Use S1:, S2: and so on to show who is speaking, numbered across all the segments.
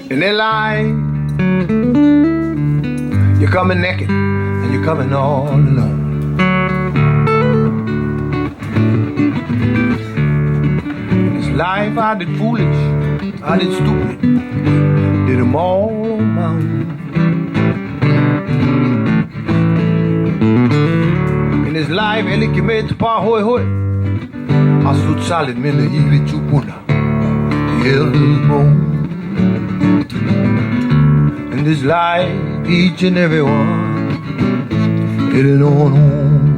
S1: In their life, you're coming naked and you're coming all alone. In this life, I did foolish, I did stupid, did them all on my own. In this life, ele que me tupa hoi hoi, asut salid me le iwi chupuna, bone. In this life, each and every one, headed on home.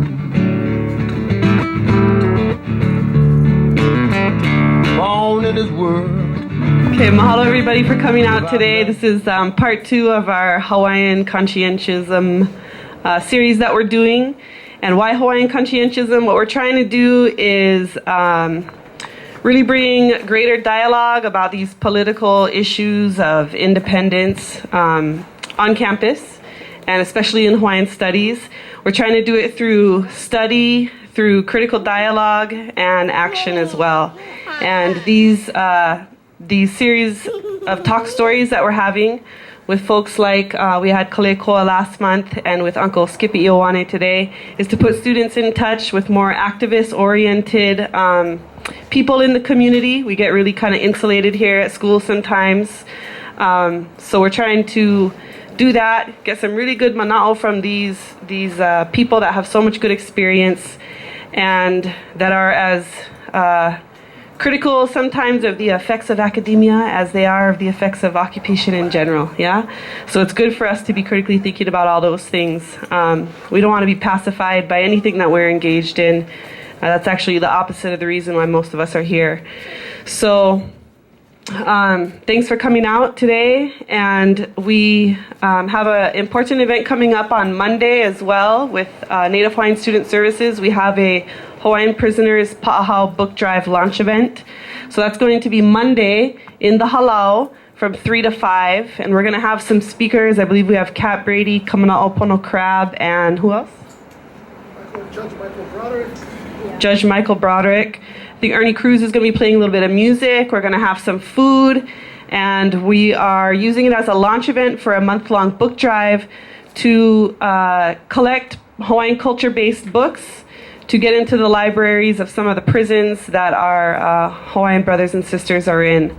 S1: Born in this world.
S2: Okay, mahalo everybody for coming out today. This is part 2 of our Hawaiian Conscientism series that we're doing. And why Hawaiian Conscientism? What we're trying to do is really bring greater dialogue about these political issues of independence on campus, and especially in Hawaiian studies. We're trying to do it through study, through critical dialogue, and action as well. And these series of talk stories that we're having with folks like we had Kalekoa last month and with Uncle Skippy Ioane today is to put students in touch with more activist-oriented people in the community. We get really kind of insulated here at school sometimes. So we're trying to do that, get some really good mana'o from these people that have so much good experience and that are as critical sometimes of the effects of academia as they are of the effects of occupation in general, yeah? So it's good for us to be critically thinking about all those things. We don't want to be pacified by anything that we're engaged in. That's actually the opposite of the reason why most of us are here. So thanks for coming out today. And we have an important event coming up on Monday as well with Native Hawaiian Student Services. We have a Hawaiian Prisoners Pa'ahau Book Drive launch event. So that's going to be Monday in the Halau from 3 to 5. And we're going to have some speakers. I believe we have Kat Brady, Kamana Opono Crab, and who else? Judge Michael Broderick. I think Ernie Cruz is going to be playing a little bit of music. We're going to have some food. And we are using it as a launch event for a month-long book drive to collect Hawaiian culture-based books to get into the libraries of some of the prisons that our Hawaiian brothers and sisters are in.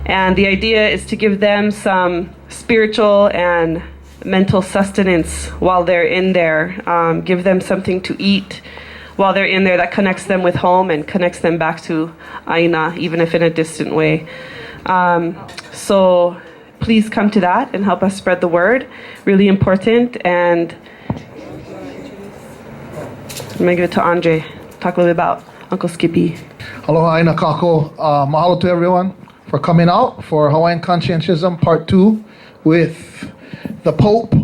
S2: And the idea is to give them some spiritual and mental sustenance while they're in there, give them something to eat while they're in there that connects them with home and connects them back to Aina, even if in a distant way. So please come to that and help us spread the word. Really important. And I'm going to give it to Andre. Talk a little bit about Uncle Skippy.
S3: Aloha aina kako. Mahalo to everyone for coming out for Hawaiian Conscientism Part 2 with the Pope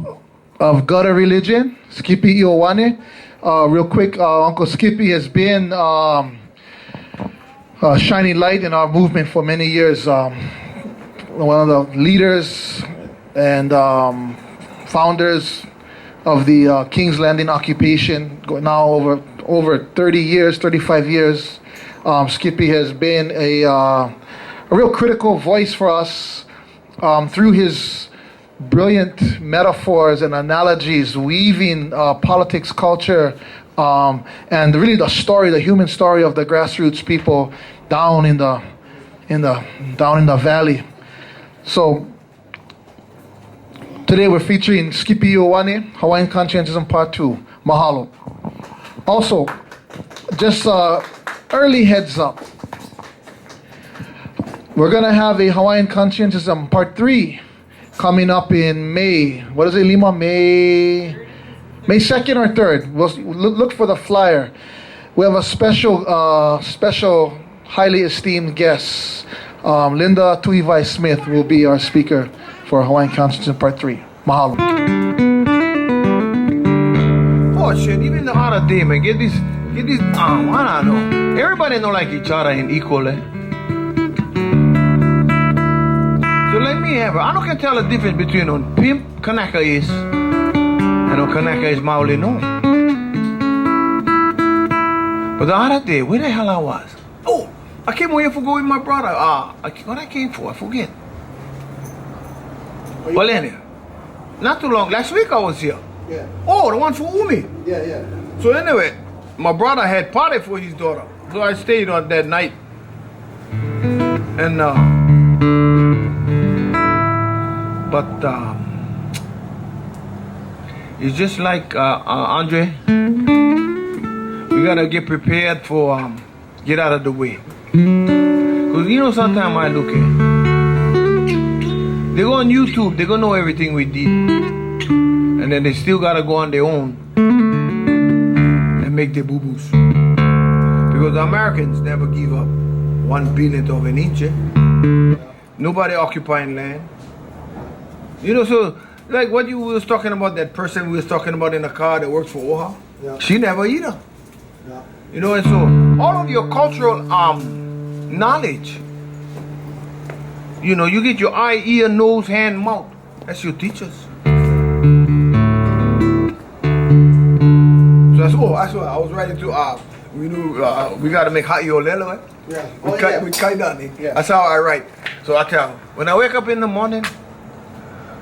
S3: of Gutter Religion, Skippy Ioane. Real quick, Uncle Skippy has been a shining light in our movement for many years. One of the leaders and founders of the King's Landing occupation, now over 30 years, 35 years. Skippy has been a real critical voice for us through his brilliant metaphors and analogies, weaving politics, culture, and really the human story of the grassroots people down in the valley. So today we're featuring Skippy Ioane, Hawaiian Conscientism Part 2. Mahalo. Also, just early heads up. We're going to have a Hawaiian Conscientism Part 3 coming up in May. What is it, Lima? May 2nd or 3rd. We'll look for the flyer. We have a special, highly esteemed guest. Linda Tuivai Smith will be our speaker for Hawaiian Conscientism Part 3. Mahalo.
S1: Oh shit, even the other day, man, get these, I don't know. Everybody know like each other and equal, eh? So let me have it. I don't can tell the difference between on pimp Kanaka is and on Kanaka is Maoli no. But the other day, where the hell I was? Oh, I came over here for go with my brother. What I came for, I forget. Well, anyhow, not too long. Last week I was here.
S3: Yeah.
S1: Oh, the one for Umi.
S3: Yeah.
S1: So anyway, my brother had party for his daughter. So I stayed on that night. And but it's just like Andre. We gotta get prepared for get out of the way. Cause you know sometimes I look at they go on YouTube, they gonna know everything we did. And then they still gotta go on their own and make their boo-boos. Because the Americans never give up 1 billionth of an inch. Nobody occupying land. You know, so like what you was talking about, that person we was talking about in the car that works for OHA, she never either. You know, and so all of your cultural knowledge, you know, you get your eye, ear, nose, hand, mouth. That's your teachers. So that's what I was ready to we gotta make hot your lelo, right?
S3: Yeah.
S1: We kind of
S3: Yeah.
S1: That's how I write. So I tell when I wake up in the morning,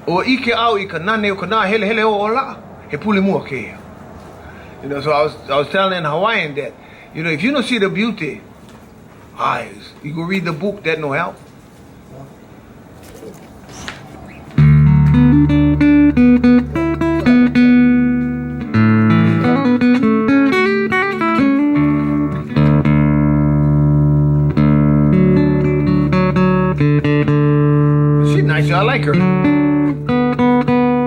S1: o ike au ika nane o kana hele hele o ola he puli mua ke. You know, so I was telling in Hawaiian that, you know, if you don't see the beauty eyes, you go read the book, that no help. She's nice, I like her.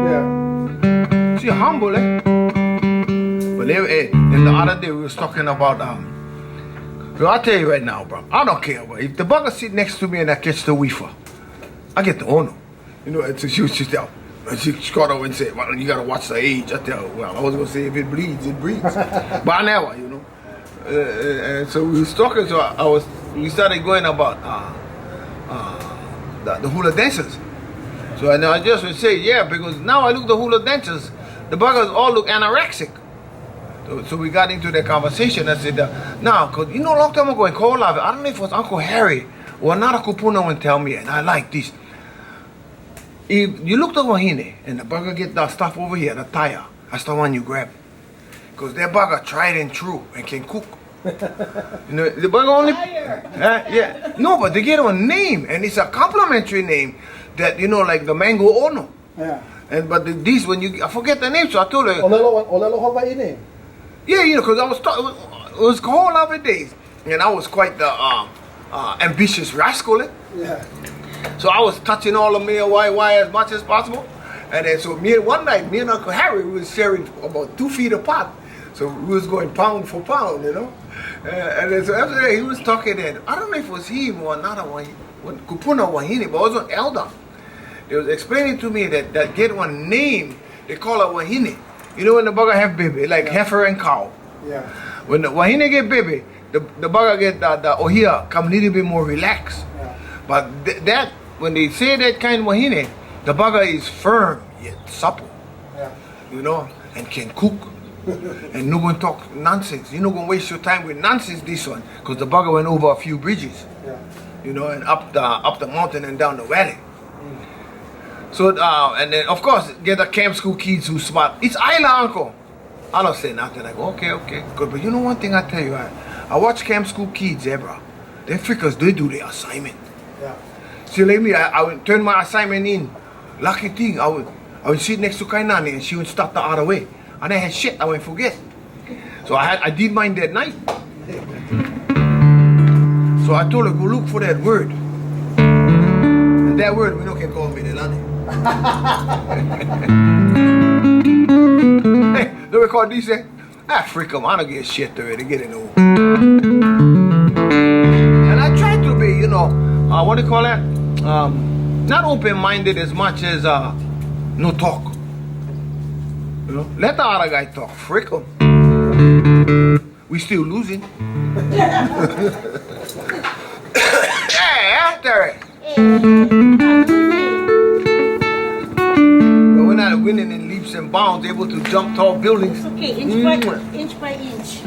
S3: Yeah.
S1: She's humble, eh? But then the other day we was talking about well, I'll tell you right now, bro. I don't care, bro. If the bugger sit next to me and I catch the weefer, I get the honor. You know, and so she tell, she called over and said, well, you gotta watch the age. I tell her, well, I was gonna say if it bleeds, it breeds. But I never, you know. And so we was talking, so we started going about the hula dancers. So I just would say, yeah, because now I look the hula dancers, the buggers all look anorexic. So we got into that conversation. I said, now, because you know, a long time ago in Koolave, I don't know if it was Uncle Harry or another kupuna would tell me, and I like this. If you look the wahine and the bugger get that stuff over here, the tire, that's the one you grab. Because that bugger tried and true and can cook. You know, the bugger only... yeah. No, but they get a name, and it's a complimentary name that, you know, like the mango ono.
S3: Yeah.
S1: And but these, when I forget the name, so I told her...
S3: Olelo Hawaii name.
S1: Yeah, you know, because I was it was whole other days, and I was quite the ambitious rascal.
S3: Yeah.
S1: So I was touching all of me and YY as much as possible, and then so one night, me and Uncle Harry, we was sharing about 2 feet apart, so we was going pound for pound, you know. And then so after that, he was talking, and I don't know if it was him or another one, Kupuna Wahine, but it was an elder. They was explaining to me that get one name, they call it Wahine. You know when the bugger have baby, like heifer and cow.
S3: Yeah.
S1: When the wahine get baby, the bugger get the ohia come a little bit more relaxed.
S3: Yeah.
S1: But that when they say that kind of wahine, the bugger is firm yet supple.
S3: Yeah.
S1: You know, and can cook. And no one talk nonsense. You're not gonna waste your time with nonsense this one, because the bugger went over a few bridges.
S3: Yeah.
S1: You know, and up the mountain and down the valley. So, and then, of course, get the camp school kids who smart. It's Isla, uncle. I don't say nothing. I go, okay. Good. But you know one thing I tell you, I watch camp school kids, bro. Them freakers, they do their assignment.
S3: Yeah.
S1: See, like me, I would turn my assignment in. Lucky thing, I would sit next to Kainani and she would start the other way. And I had shit, I would forget. So I did mine that night. So I told her, go look for that word. And that word, we don't can call me the Lani. Hey, don't record this, eh? Freak them, I don't get shit already, get it over. And I try to be, you know, what do you call that? Not open-minded as much as no talk. You know, let the other guy talk, freak them. We still losing. Hey, after it. We're not winning in leaps and bounds, able to jump tall buildings.
S4: Okay, inch by inch.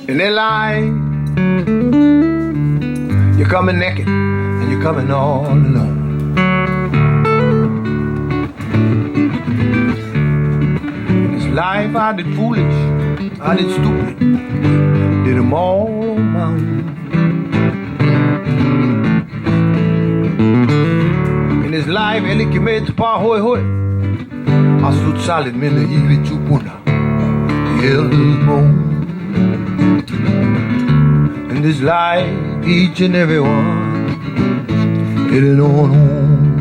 S1: And little life, you're coming naked and you're coming all alone. In this life I did foolish, I did stupid, did them all on my own. In this life, ele que me pa hoi hoi, I stood solid men the iwi chupuna, the elders moan. In this life, each and every one, headed on home.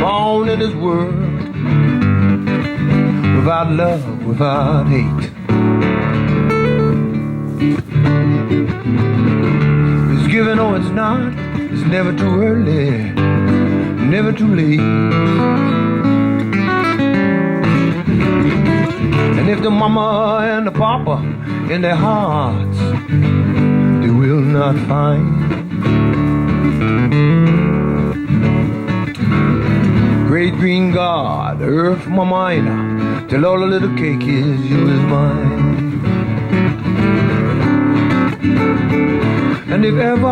S1: Born in this world, without love, without hate. It's given or it's not, it's never too early, never too late. And if the mama and the papa in their hearts, they will not find great green God, earth mama ina, till all the little cake is yours mine. And if ever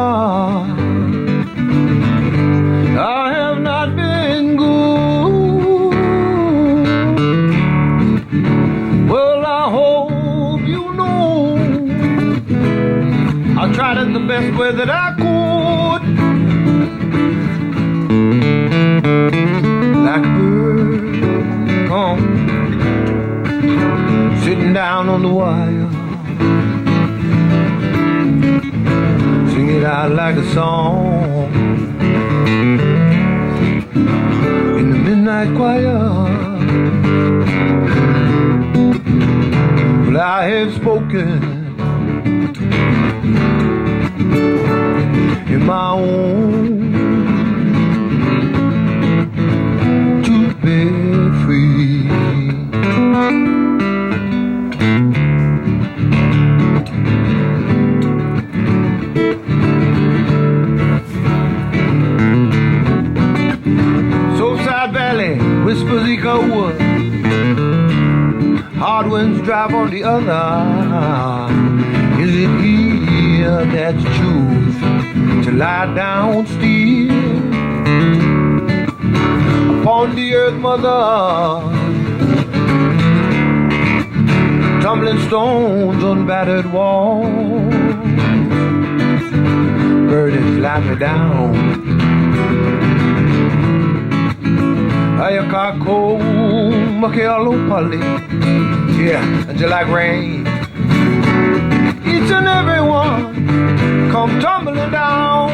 S1: I have not been good, well, I hope you know I tried it the best way that I could. Like a bird, come sitting down on the wire, sing it out like a song in the midnight choir. Well, I have spoken in my own to be free. Southside Valley whispers echo wood, hard winds drive on the other. Is it here that you choose to lie down still upon the earth, mother? Tumbling stones on battered walls, birds fly me down. Ayakako, Makialo Pali, yeah, and you like rain. Each and every one come tumbling down.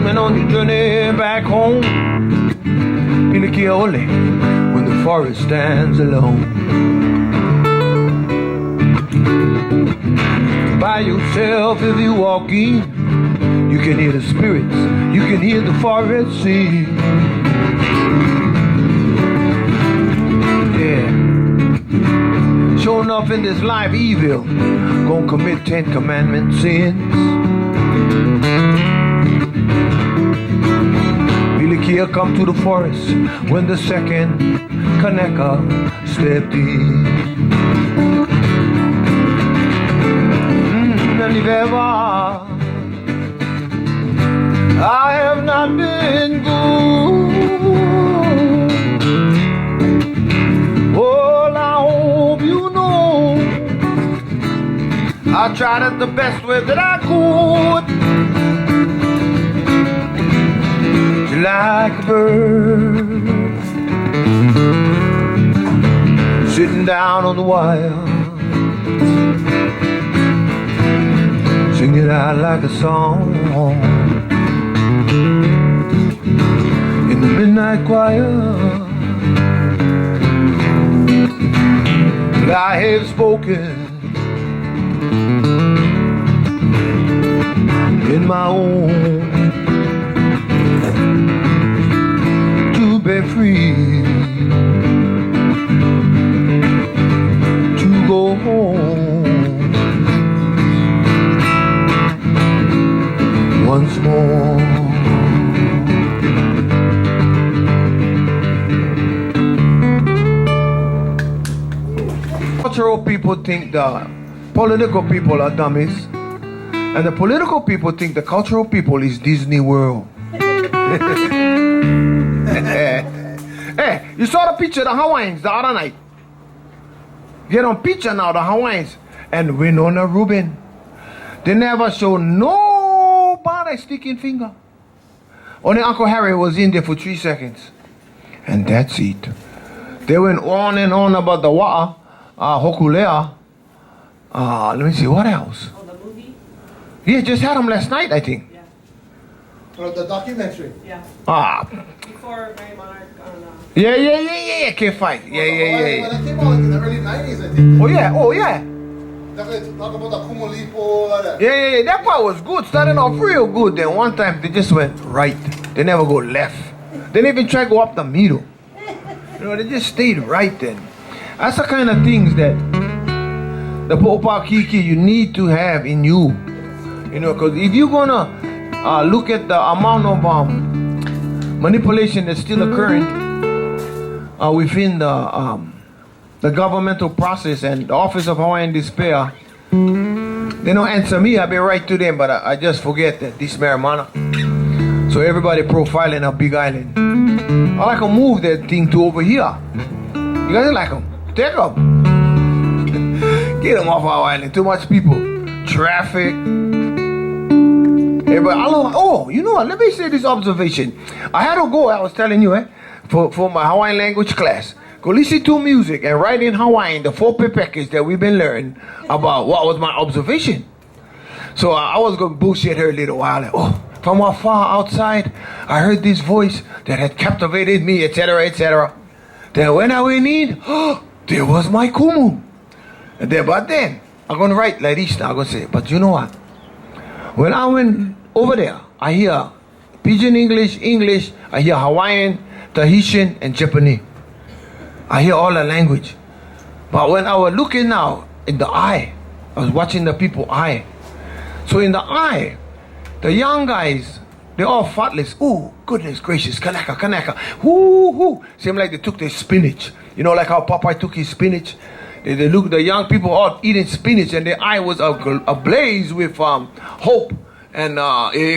S1: And on your journey back home, Pilikiole, when the forest stands alone. By yourself if you walk in, you can hear the spirits, you can hear the forest sing. Yeah. Sure enough in this life evil, gonna commit 10 commandment sins. Bilikia come to the forest when the second Kaneka stepped in. And if ever I have not been good, well, I hope you know I tried it the best way that I could. Like a bird sitting down on the wire, sing it out like a song in the midnight choir. But I have spoken in my own to be free, to go home once more. cultural people think the political people are dummies, and the political people think the cultural people is Disney World. Hey, you saw the picture of the Hawaiians the other night. Get on picture now, the Hawaiians and Winona Rubin. They never show nobody sticking finger. Only Uncle Harry was in there for 3 seconds. And that's it. They went on and on about the wa'a, hokulea. Let me see, what else?
S2: Oh, the movie?
S1: Yeah, just had them last night, I think.
S2: Yeah.
S3: The documentary.
S2: Yeah. Before Mary Monarch on...
S1: Yeah, can't fight. Yeah.
S3: When it came out in the early 90s, I think.
S1: Oh yeah.
S3: Talk about the Kumulipo, like that.
S1: Yeah, that part was good. Starting off real good. Then one time they just went right. They never go left. They didn't even try to go up the middle. You know, they just stayed right then. That's the kind of things that the Popa Kiki you need to have in you. You know, because if you're gonna look at the amount of manipulation that's still occurring within the governmental process and the Office of Hawaiian Despair, they don't answer me. I be right to them, but I just forget that this marijuana. So everybody profiling a Big Island. I like to move that thing to over here. You guys like them? Take them. Get them off our island. Too much people. Traffic. Everybody. Oh, you know what? Let me say this observation. I had to go, I was telling you, for my Hawaiian language class. Go listen to music and write in Hawaiian the 4 pepekes that we've been learning about what was my observation. So I was going to bullshit her a little while. From afar outside, I heard this voice that had captivated me, etc., etc. Then when I went in, there was my kumu. But then, I'm going to write like this now. I'm going to say, but you know what? When I went over there, I hear Pidgin English, I hear Hawaiian, Tahitian, and Japanese. I hear all the language. But when I was looking now in the eye, I was watching the people eye. So in the eye, the young guys, they're all fatless. Oh, goodness gracious, kanaka. Whoo. Seemed like they took their spinach. You know, like how Popeye took his spinach. They look, the young people all eating spinach, and their eye was ablaze with hope. And and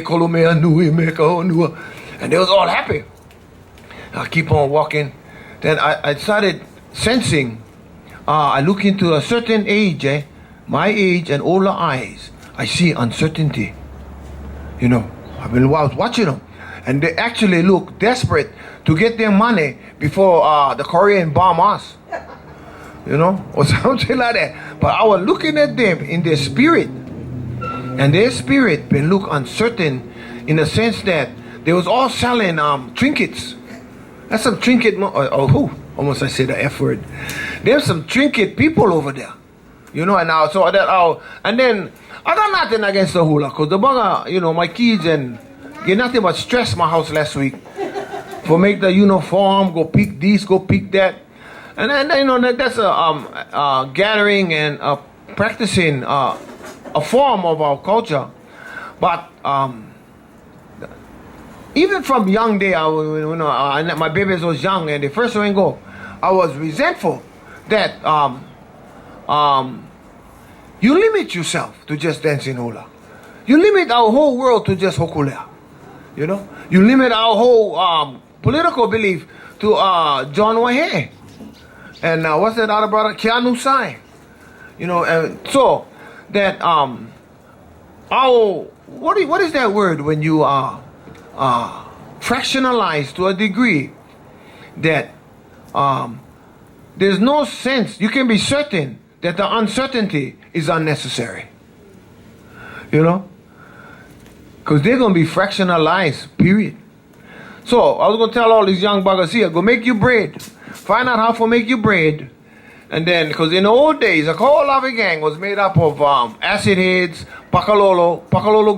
S1: they was all happy. I keep on walking. Then I started sensing. I look into a certain age, my age and older eyes. I see uncertainty. You know, I was watching them, and they actually look desperate to get their money before the Korean bomb us. You know, or something like that. But I was looking at them in their spirit, and their spirit been look uncertain in the sense that they was all selling trinkets. That's some trinket. Almost I said the F word. There's some trinket people over there. You know, and now so that and then I got nothing against the hula, cause the bugger, you know, my kids and get nothing but stress my house last week for make the uniform, go pick this, go pick that, and then you know that's a gathering and practicing a form of our culture, but even from young day, my babies was young and the first one go, I was resentful that you limit yourself to just dancing hula. You limit our whole world to just hokulea. You know? You limit our whole political belief to John Wahe. And what's that other brother? Keanu Sai. You know, and so that what is that word when you fractionalize to a degree that there's no sense. You can be certain that the uncertainty is unnecessary. You know? Because they're going to be fractionalized, period. So, I was going to tell all these young buggers here, go make you bread. Find out how to make you bread. And then, because in the old days, the whole Lava Gang was made up of acid heads, pakalolo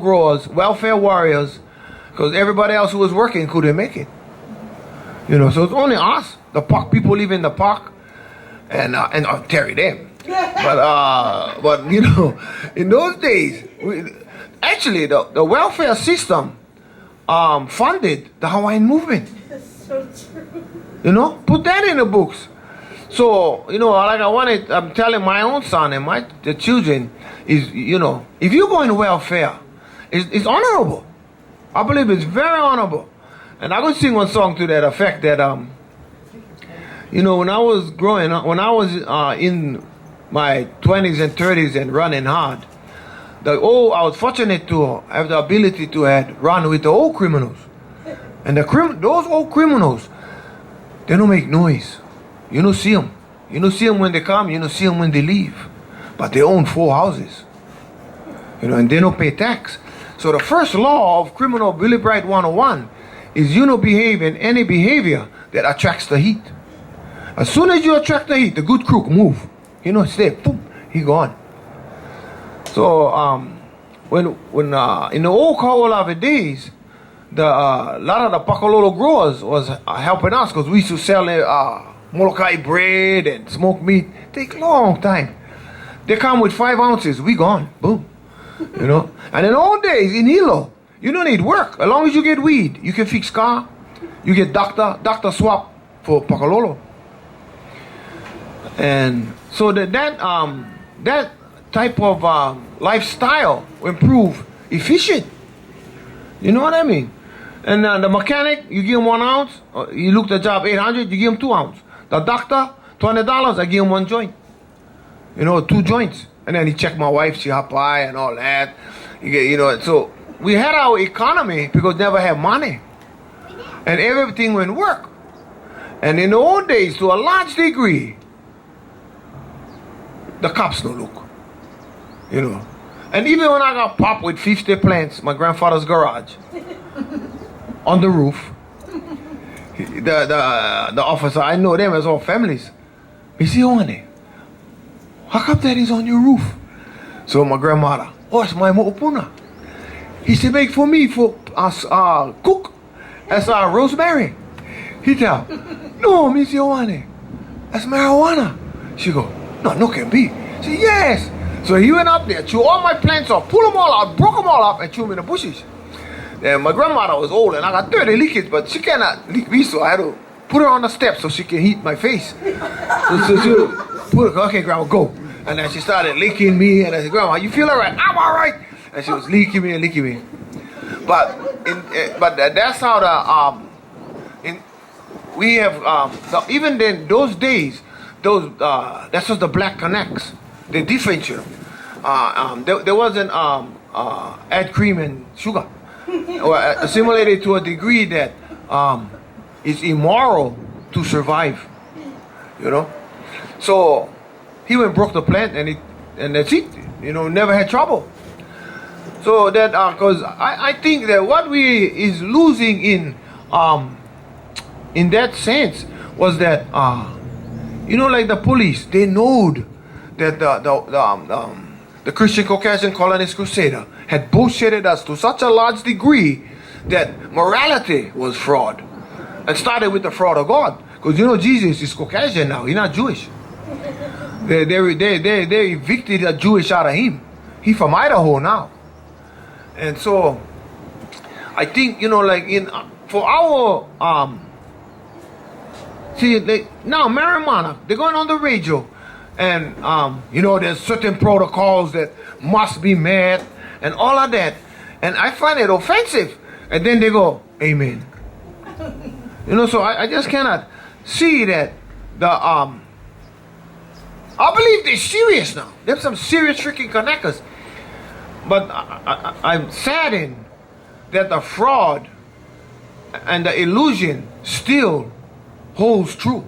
S1: growers, welfare warriors, because everybody else who was working couldn't make it. You know, so it's only us, the park people live in the park, and Terry them. But you know, in those days, actually the welfare system funded the Hawaiian movement.
S4: That's so true.
S1: You know, put that in the books. So, I'm telling my own son and the children is, if you go in welfare, it's honorable. I believe it's very honorable. And I'm going to sing one song to that effect that, when I was growing up, when I was in my 20s and 30s and running hard, I was fortunate to have the ability to run with the old criminals. And those old criminals, they don't make noise. You don't see them. You don't see them when they come. You don't see them when they leave. But they own 4 houses. And they don't pay tax. So the first law of Criminal Bill of Rights 101 is you don't behave in any behavior that attracts the heat. As soon as you attract the heat, the good crook move. Stay, boom, he gone. So when in the old Kaolave days, a lot of the Pakalolo growers was helping us because we used to sell Molokai bread and smoked meat. Take long time. They come with 5 ounces, we gone, boom. And in old days in Hilo, you don't need work. As long as you get weed, you can fix car, you get doctor swap for Pakalolo. And so that type of lifestyle will improve efficient. You know what I mean? And the mechanic, you give him 1 ounce. You look the job 800, you give him 2 ounces. The doctor, $20, I give him 1 joint. 2 joints. And then he checked my wife, she hot pie and all that. So we had our economy because we never had money. And everything went work. And in the old days, to a large degree, the cops don't look. And even when I got popped with 50 plants, my grandfather's garage, on the roof, the officer, I know them as all families. He said, Ioane, how come that is on your roof? So my grandmother, it's my mo'opuna. He said, make for me, for us cook, as rosemary. He tell, no, Miss Ioane, that's marijuana. She go, no can be. She said, yes. So he went up there, threw all my plants off, pulled them all out, broke them all up, and threw them in the bushes. And my grandmother was old, and I got 30 leakage, but she cannot leak me, so I had to put her on the steps so she can heat my face. So she put her, okay, Grandma, go. And then she started licking me, and I said, Grandma, you feel all right? I'm all right. And she was licking me. But that's how we have, even then, those days, that's just the black connects. They differentiate them. There wasn't add cream and sugar, or assimilated to a degree that it's immoral to survive. So he went and broke the plant, and that's it. Never had trouble. So that because I think that what we is losing in that sense was that like the police, they know that the Christian Caucasian colonist crusader had bullshitted us to such a large degree that morality was fraud, and started with the fraud of God. Because Jesus is Caucasian now; he's not Jewish. They evicted a Jewish out of him. He from Idaho now, and so I think for our now marijuana, they're going on the radio. And, there's certain protocols that must be met and all of that. And I find it offensive. And then they go, amen. So I just cannot see that I believe they're serious now. There's some serious freaking connectors. But I'm saddened that the fraud and the illusion still holds true.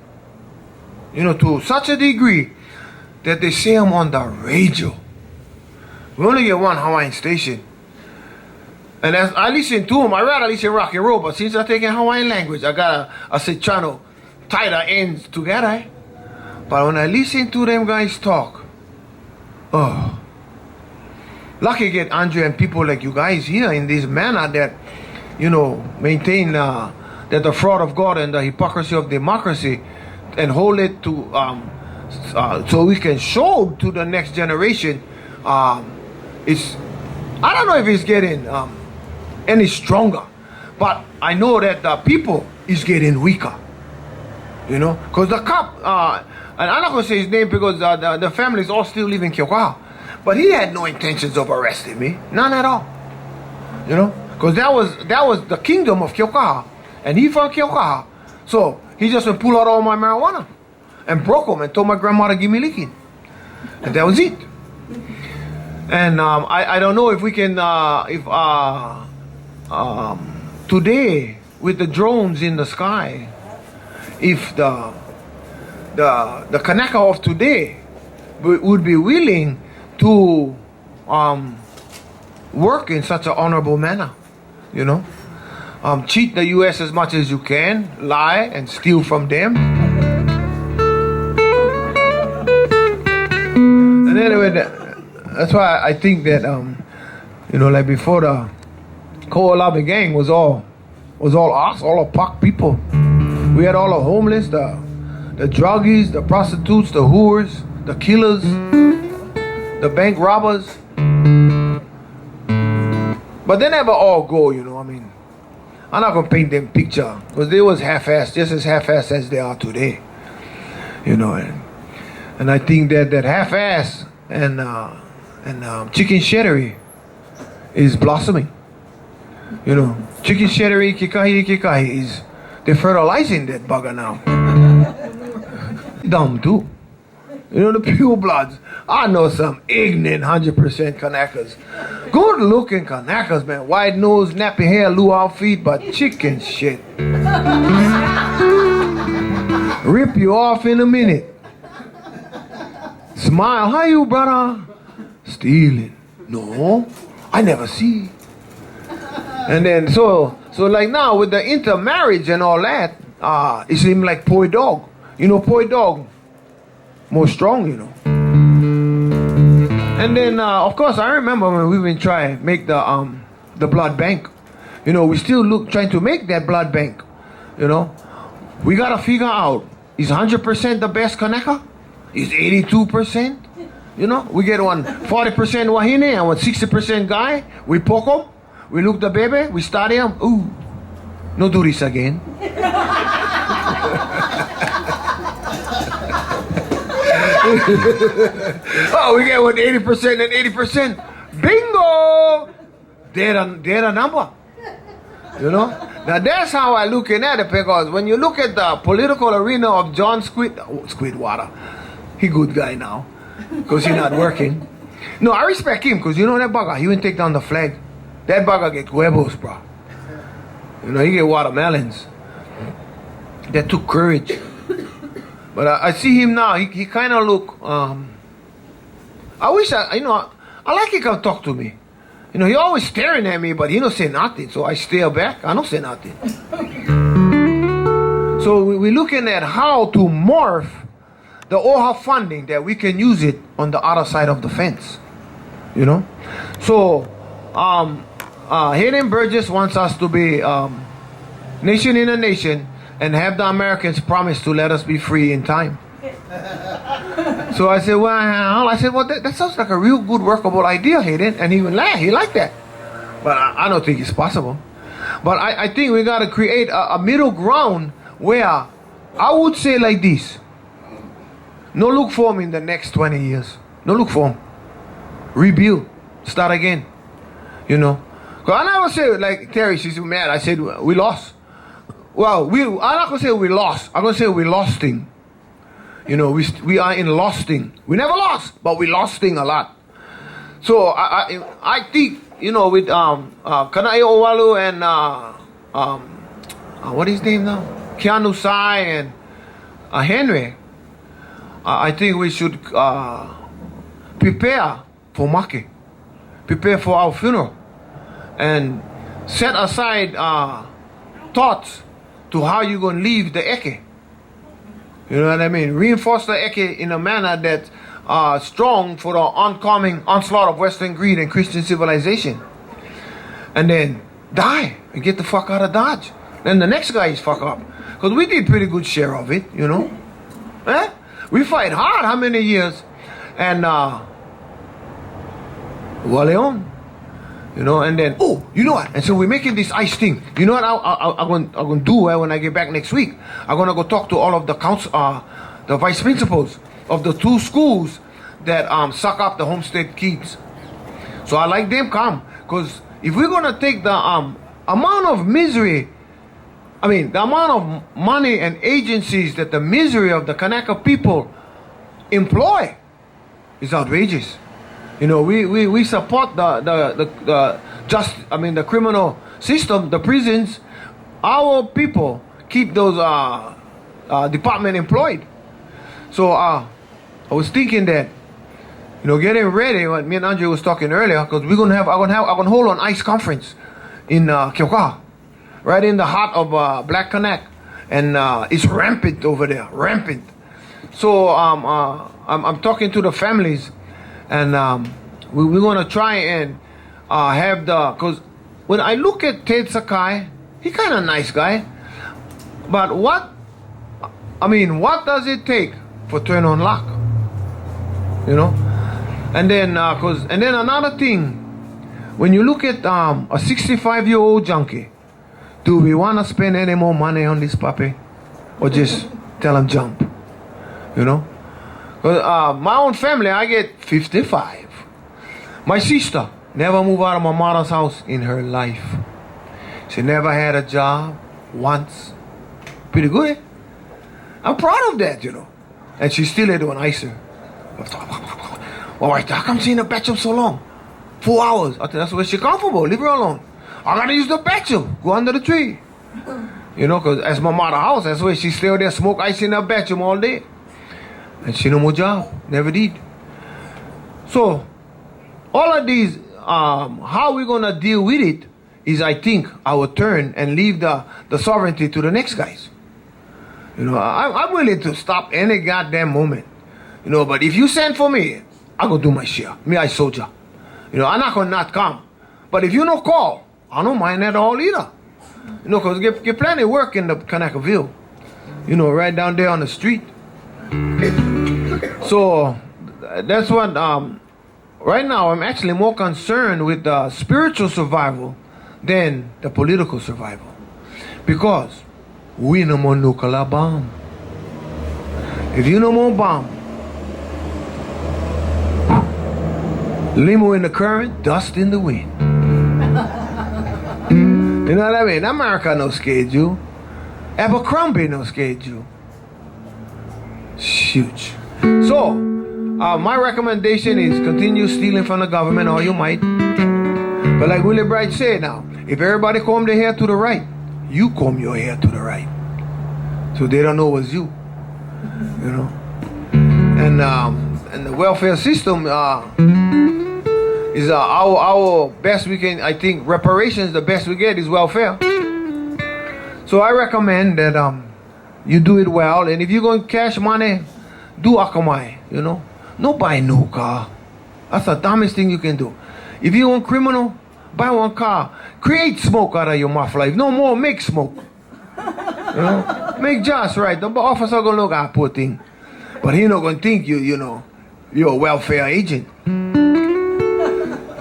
S1: To such a degree that they say I'm on the radio. We only get one Hawaiian station. And as I listen to them, I rather listen rock and roll, but since I'm taking Hawaiian language, I gotta try to tie the ends together. But when I listen to them guys talk, lucky get Andre and people like you guys here in this manner that, maintain that the fraud of God and the hypocrisy of democracy, and hold it to so we can show to the next generation. I don't know if it's getting any stronger, but I know that the people is getting weaker. You know, because the cop, and I'm not going to say his name because the families all still live in Kyokaha. But he had no intentions of arresting me. None at all. You know, because that was the kingdom of Kyokaha. And he from Kyokaha. So he just went pull out all my marijuana and broke them and told my grandma to give me licking. And that was it. And I don't know if we can, today with the drones in the sky, if the Kanaka of today would be willing to work in such an honorable manner, you know, cheat the U.S. as much as you can, lie and steal from them. And anyway, that's why I think that you know, like before the Koalabe gang was all us, all the Pak people. We had all the homeless, the druggies, the prostitutes, the whores, the killers, the bank robbers. But they never all go, you know. I mean, I'm not gonna paint them picture because they was half-assed, just as half-assed as they are today, you know. And I think that half-ass and chicken sheddery is blossoming, you know. Chicken sheddery, kikahi is they're fertilizing that bugger now. Dumb too. You know, the pure bloods. I know some ignorant 100% Kanakas. Good looking Kanakas, man. White nose, nappy hair, luau feet, but chicken shit. Rip you off in a minute. Smile. How you, brother? Stealing. No, I never see. And then so like now with the intermarriage and all that, it seems like poi dog. You know, poi dog, more strong, you know. And then of course I remember when we been trying to make the blood bank. You know, we still trying to make that blood bank. You know, we gotta figure out, is 100% the best Kanaka? Is 82%? You know, we get one 40% Wahine and one 60% guy. We poke him. We look the baby, we study him. Ooh, no do this again. Oh, we get one 80% and 80%. Bingo! They're the number. You know? Now that's how I looking at it, because when you look at the political arena of John Squidwater, he good guy now, because he not working. No, I respect him, because you know that bugger, he wouldn't take down the flag. That bugger get huevos, bro. You know, he get watermelons. That took courage. But I see him now, he kind of look, I wish I like he come talk to me. You know, he always staring at me, but he don't say nothing, so I stare back, I don't say nothing. So we're looking at how to morph the OHA funding that we can use it on the other side of the fence. You know? So, Hayden Burgess wants us to be nation in a nation and have the Americans promise to let us be free in time. So I said, well, that sounds like a real good workable idea, Hayden. And he would laugh, he liked that. But I don't think it's possible. But I think we got to create a middle ground where I would say like this. No look for him in the next 20 years. No look for him. Rebuild. Start again. You know. Because I never say, like Terry, she's mad. I said, we lost. Well, I'm not going to say we lost. I'm going to say we losting. You know, we are in losting. We never lost, but we losting a lot. So I think, you know, with Kanae Owalu and what is his name now? Keanu Sai and Henry, I think we should prepare for Maki, prepare for our funeral, and set aside thoughts to how you're going to leave the Eke. You know what I mean? Reinforce the Eke in a manner that's strong for the oncoming onslaught of Western greed and Christian civilization. And then die and get the fuck out of Dodge. Then the next guy is fuck up. Because we did pretty good share of it, you know? Eh? We fight hard how many years? And Waleon, You know, and then, oh, you know what? And so we're making this ice thing. You know what I'm going to do when I get back next week? I'm going to go talk to all of the the vice principals of the 2 schools that suck up the homestead kids. So I like them come, because if we're going to take the amount of misery, I mean, the amount of money and agencies that the misery of the Kanaka people employ is outrageous. You know, we support the criminal system, the prisons. Our people keep those department employed. So I was thinking that, you know, getting ready. What me and Andre was talking earlier, because I'm gonna hold an ICE conference in Kyoka, right in the heart of Black Kanak, and it's rampant over there, rampant. So I'm talking to the families, and we're gonna try and have because when I look at Ted Sakai, he kind of nice guy, but what does it take for turn on lock? You know, and then another thing, when you look at a 65-year-old junkie, do we want to spend any more money on this puppy, or just tell him jump? You know, my own family, I get 55. My sister never moved out of my mother's house in her life. She never had a job once. Pretty good, eh? I'm proud of that, you know. And she's still there doing ICER. Well, how come she in the bathroom so long? 4 hours. I think that's where she's comfortable. Leave her alone. I gotta use the bathroom. Go under the tree. You know, because that's my mother's house. That's where she's still there, smoke ice in her bathroom all day. And she no more job. Never did. So, all of these, how we're gonna deal with it is, I think, our turn and leave the sovereignty to the next guys. You know, I'm willing to stop any goddamn moment. You know, but if you send for me, I go do my share. Me, I soldier. You know, I'm not gonna not come. But if you don't call, I don't mind that all either. You know, because get plenty of work in the Kanakaville. You know, right down there on the street. So, that's what, right now I'm actually more concerned with the spiritual survival than the political survival. Because we no more nuclear bomb. If you no more bomb, limo in the current, dust in the wind. You know what I mean? America no scared you. Abercrombie no scared you. Huge. So, my recommendation is continue stealing from the government all you might. But like Willie Bright said now, if everybody comb their hair to the right, you comb your hair to the right. So they don't know it's you. You know? And the welfare system is our best we can, I think, reparations, the best we get is welfare. So I recommend that you do it well, and if you're going to cash money, do akamai, you know. No buy no car. That's the dumbest thing you can do. If you want criminal, buy one car. Create smoke out of your muffler. If no more, make smoke. You know, make just right. The officer gonna look at poor thing, but he not gonna think you know, you're a welfare agent.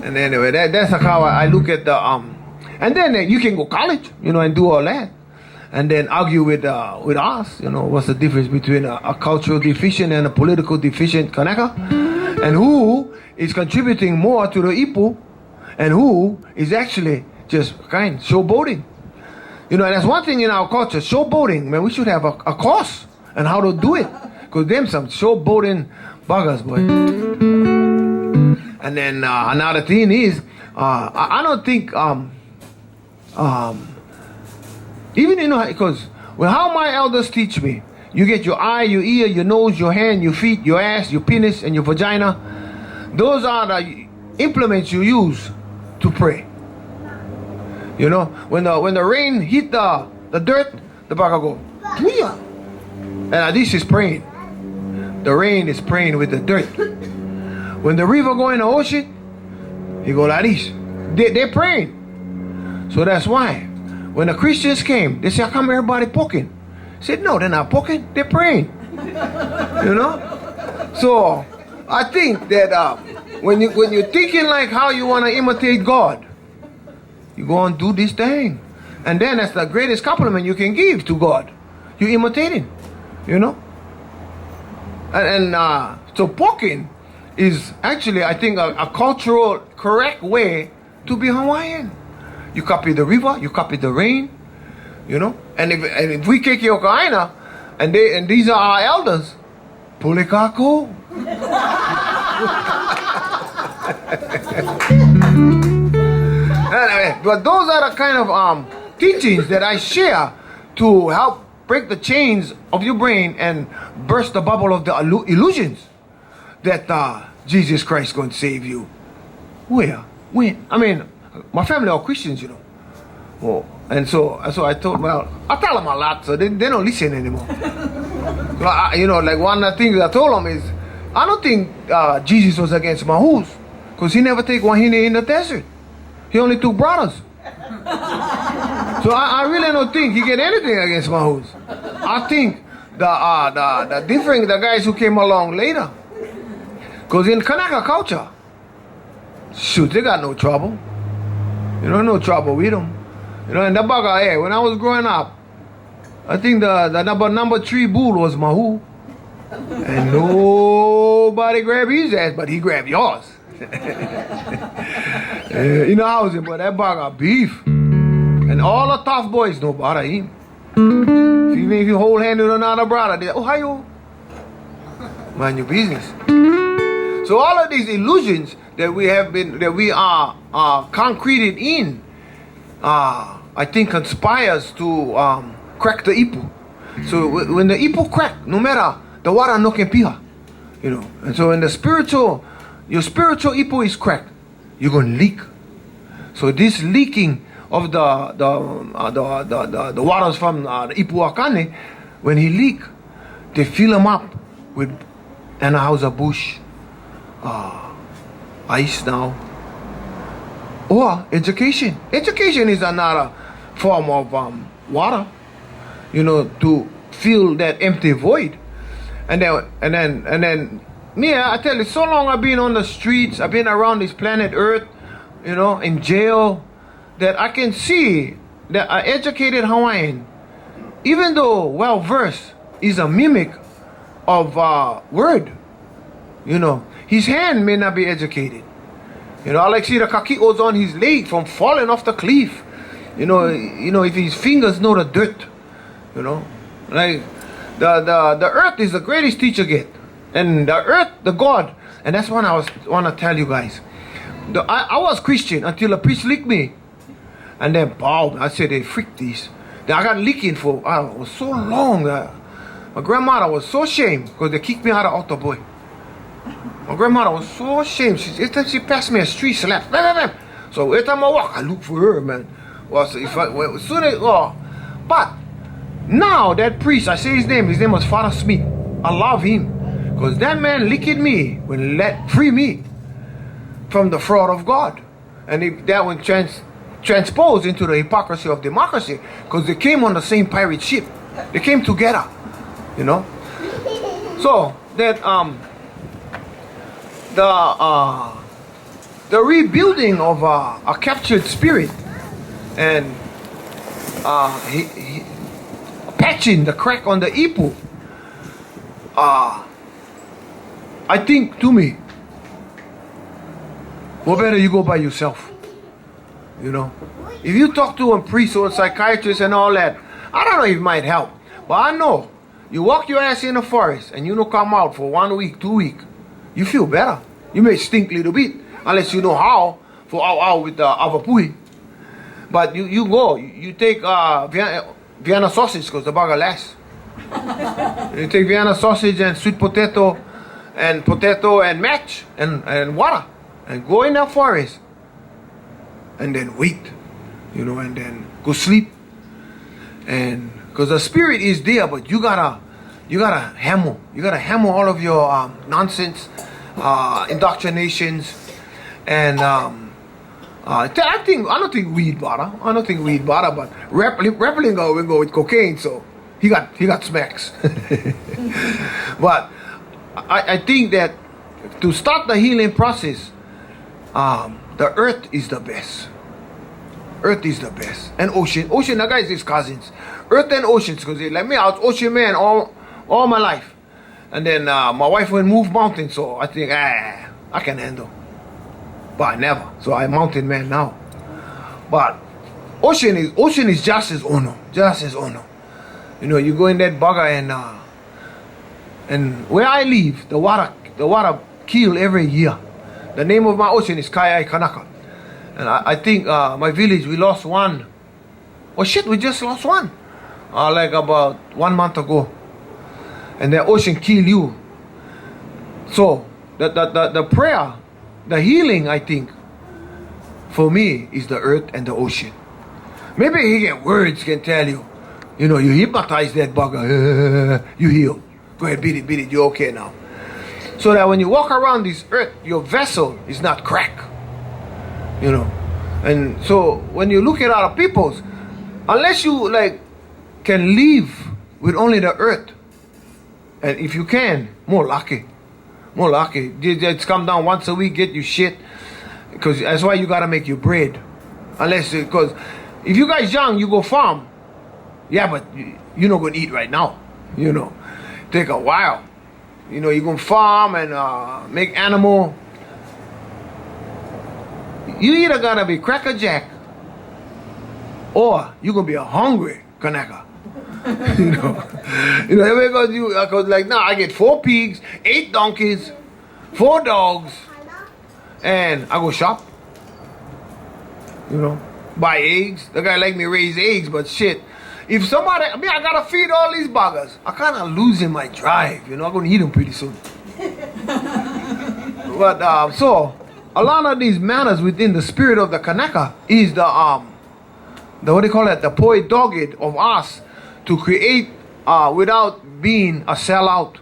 S1: And anyway, that's how I look at the and then you can go college, you know, and do all that, and then argue with us, you know, what's the difference between a cultural deficient and a political deficient Kanaka, and who is contributing more to the Ipu, and who is actually just showboating. You know, that's one thing in our culture, showboating, man. We should have a course on how to do it, because them some showboating buggers, boy. And then another thing is, I don't think, even, you know, because how my elders teach me, you get your eye, your ear, your nose, your hand, your feet, your ass, your penis, and your vagina. Those are the implements you use to pray. You know, when the rain hit the dirt, the bugger go, Pia. And this is praying. The rain is praying with the dirt. When the river go in the ocean, he go like this. They're praying. So that's why when the Christians came, they said, how come everybody poking? I said, no, they're not poking, they're praying. You know? So I think that when you're thinking like how you want to imitate God, You go and do this thing. And then that's the greatest compliment you can give to God. You imitate him, you know. So poking is actually, I think, a cultural correct way to be Hawaiian. You copy the river, you copy the rain, you know. And if we kick your kaina, and these are our elders, pulikako. Anyway, but those are the kind of teachings that I share to help break the chains of your brain and burst the bubble of the illusions that Jesus Christ is going to save you. Where? When? I mean, my family are Christians, you know. Oh, and so I tell them a lot, so they don't listen anymore. You know, like one of the things I told them is, I don't think Jesus was against Mahus, because he never take Wahine in the desert. He only took brothers. So I really don't think he get anything against Mahus. I think the guys who came along later, because in Kanaka culture, shoot, they got no trouble. You know, no trouble with them. You know, and the bugger, hey, when I was growing up, I think the number 3 bull was Mahu. And nobody grabbed his ass, but he grabbed yours. You know how is it, but that bugger beef. And all the tough boys know about him. Even if you hold hand with another brother, they say, oh, how you? Mind your business. So all of these illusions that we are concreted in, I think conspires to crack the ipu. So when the ipu crack, no matter the water no can piha, you know. And so when your spiritual ipu is cracked, you're gonna leak. So this leaking of the waters from the ipu akane, when he leak, they fill him up with Anahausa bush, ice now, or education. Education is another form of water, you know, to fill that empty void. And then me, I tell you, so long I've been on the streets, I've been around this planet Earth, you know, in jail, that I can see that an educated Hawaiian, even though well-versed, is a mimic of word. You know, his hand may not be educated. You know, I like see the kaki'os on his leg from falling off the cliff. You know, if his fingers know the dirt. You know, like the earth is the greatest teacher get, and the earth, the God, and that's what I want to tell you guys. I was Christian until a priest licked me, and then bow. I said they freaked these. Then I got licking for it was so long. My grandmother was so ashamed because they kicked me out of altar boy. My grandmother was so ashamed. Every time she passed me a street slap. So every time I walk, I look for her, man. But now that priest, I say his name was Father Smith. I love him because that man licked me when let free me from the fraud of God, and that one transposed into the hypocrisy of democracy because they came on the same pirate ship. They came together, you know. So that the rebuilding of a captured spirit and patching the crack on the ipu, I think to me, well, better you go by yourself. You know, if you talk to a priest or a psychiatrist and all that, I don't know if it might help, but I know you walk your ass in the forest and you don't come out for 1 week, 2 weeks, you feel better. You may stink a little bit unless you know how for out with the avapui. But you go, you take Vienna sausage because the bugger lasts. You take Vienna sausage and sweet potato and match and water and go in the forest and then wait, you know, and then go sleep. And because the spirit is there, but you gotta hammer all of your nonsense, indoctrinations, and I don't think weed bother, but Rappling go with cocaine, so he got smacks. But I think that to start the healing process, the earth is the best. Earth is the best. And ocean. Ocean, the guys is cousins. Earth and oceans, because like me, I was ocean man all my life. And then my wife went move mountains, so I think, I can handle. But I never. So I'm mountain man now. But ocean is just as honor. Just as honor. You know, you go in that bugger and where I live, the water kill every year. The name of my ocean is Kaiai Kanaka. And I think my village, we lost one. Oh shit, we just lost one. Like about 1 month ago. And the ocean kill you. So, the prayer, the healing, I think, for me, is the earth and the ocean. Maybe he get words can tell you. You know, you hypnotize that bugger. You heal. Go ahead, beat it. You're okay now. So that when you walk around this earth, your vessel is not cracked. You know. And so when you look at other people's, unless you like can live with only the earth, and if you can, more lucky. Just come down once a week, get your shit, because that's why you gotta make your bread. Unless, because if you guys young, you go farm. Yeah, but you're not gonna eat right now. You know, take a while. You know, you're gonna farm and make animal. You either gotta be crackerjack, or you're gonna be a hungry Kanaka. you know, because like now I get 4 pigs, 8 donkeys, 4 dogs, and I go shop. You know, buy eggs. The guy like me raise eggs, but shit. If somebody, I gotta feed all these buggers. I kind of losing my drive. You know, I'm gonna eat them pretty soon. But so a lot of these matters within the spirit of the Kanaka is the what do you call it? The poet dogged of us to create without being a sellout.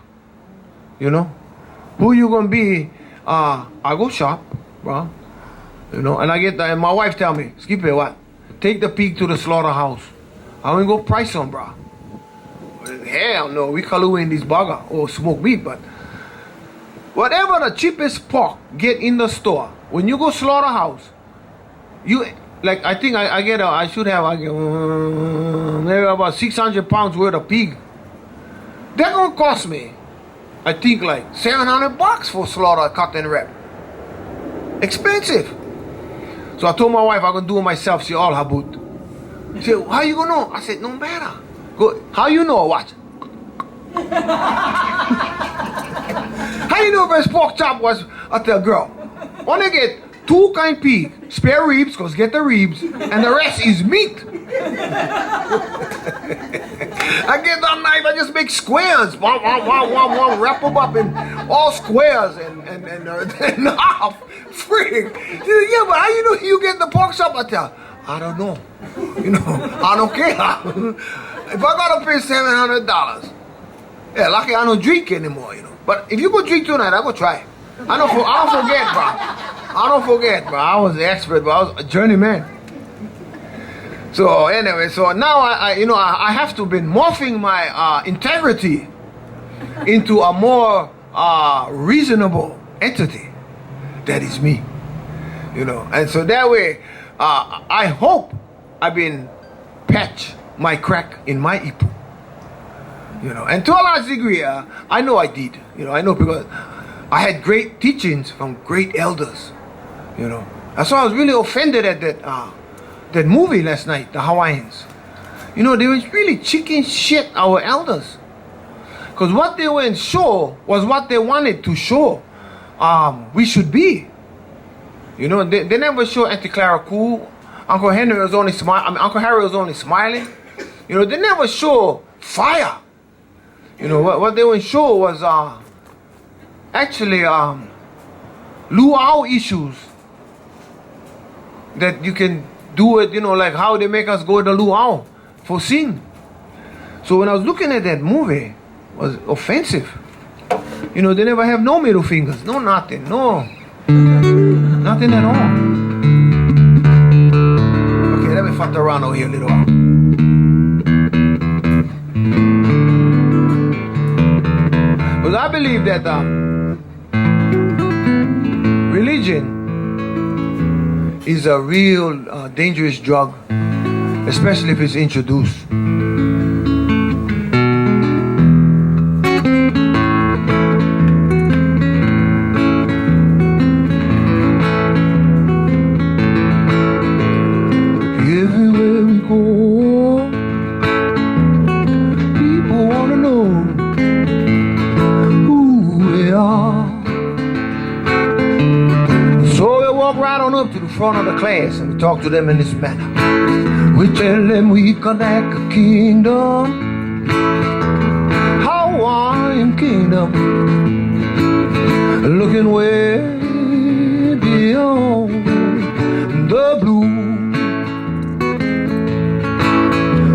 S1: You know, who you gonna be? I go shop, bro. You know, and I get and my wife tell me, Skippy, what? Take the pig to the slaughterhouse. I ain't go price them, bro. Hell no, we call in this burger or smoke meat, but whatever the cheapest pork get in the store, when you go slaughterhouse, you like I think I get maybe about 600 pounds worth of pig. That gonna cost me, I think like $700 for slaughter cut and wrap. Expensive. So I told my wife I'm gonna do it myself. She all habut. She said, how you gonna know? I said, no matter. Go. How you know? What? How you know best pork chop was? I tell girl, only get 2 kind pig, spare ribs, cause get the ribs, and the rest is meat. I get that knife, I just make squares, wrap them up in all squares and half. Frig. Yeah, but how you know you get the pork chop? I tell, I don't know. You know, I don't care. If I gotta pay $700, yeah, lucky I don't drink anymore, you know. But if you go drink tonight, I go try. I don't forget, bro. I don't forget, bro. I was the expert, but I was a journeyman. So anyway, so now I have to be morphing my integrity into a more reasonable entity. That is me, you know. And so that way, I hope I've been patch my crack in my ipu. You know, and to a large degree, I know I did. You know, I know because I had great teachings from great elders. You know, that's why I was really offended at that movie last night, the Hawaiians. You know, they was really chicken shit our elders, because what they went show was what they wanted to show. We should be. You know, they never show Auntie Clara cool. Uncle Henry was only Uncle Harry was only smiling. You know, they never show fire. You know, what they would show was actually luau issues that you can do it, you know, like how they make us go to luau for sin. So when I was looking at that movie, it was offensive. You know, they never have no middle fingers, no nothing, no. Nothing at all. Okay, let me fuck around over here a little while. Because I believe that religion is a real dangerous drug, especially if it's introduced. Everywhere we go, people want to know who we are. So we walk right on up to the front of the class and we talk to them in this manner. We tell them we connect a kingdom, Hawaiian kingdom, looking way beyond the blue.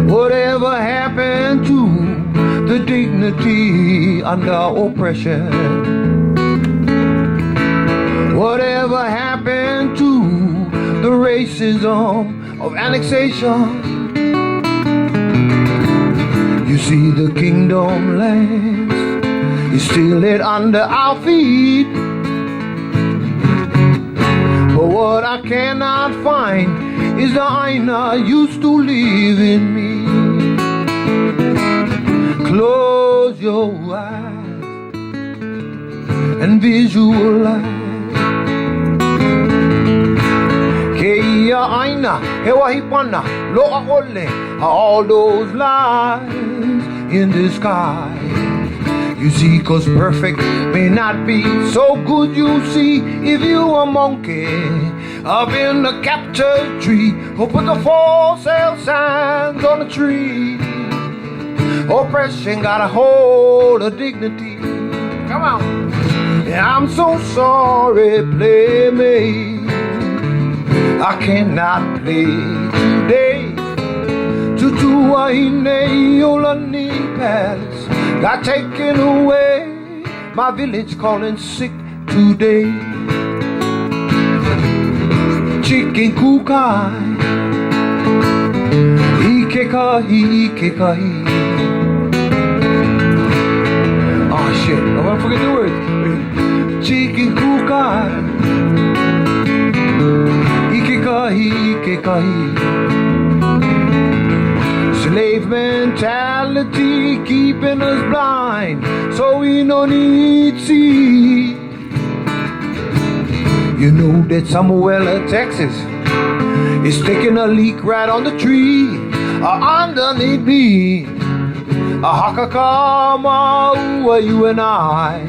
S1: Whatever happened to the dignity under oppression? Whatever happened to the racism of annexation? You see, the kingdom lands is still laid under our feet. But what I cannot find is the Aina used to live in me. Close your eyes and visualize. Keia Aina, Hewa Hipana, Loa Ole, all those lies in the sky. You see, 'cause perfect may not be so good, you see, if you a monkey up in the captured tree, who put the for sale signs on the tree. Oppression got a hold of dignity. Come on. And I'm so sorry, playmate, I cannot play today. Tutu Wahine Yolani Palace got taken away. My village calling sick today. Chicken kukai, ikekahi, ikekahi. Oh shit, I'm gonna forget the words. Chicken kukai, ikekahi, ikekahi. Slave mentality keeping us blind, so we no need see. You know that somewhere Texas is taking a leak right on the tree, underneath me. A hakakama, you and I.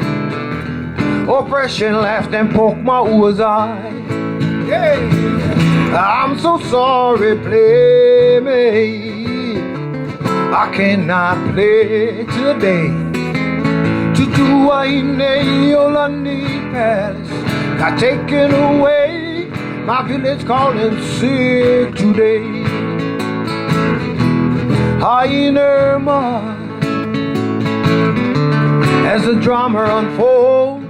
S1: Oppression laughed and poked my ooh's eye. Yeah. I'm so sorry, playmate, I cannot play today. Tutu Wahine Yolani Palace got taken away. My village calling sick today. Hyenerma, as the drama unfolds,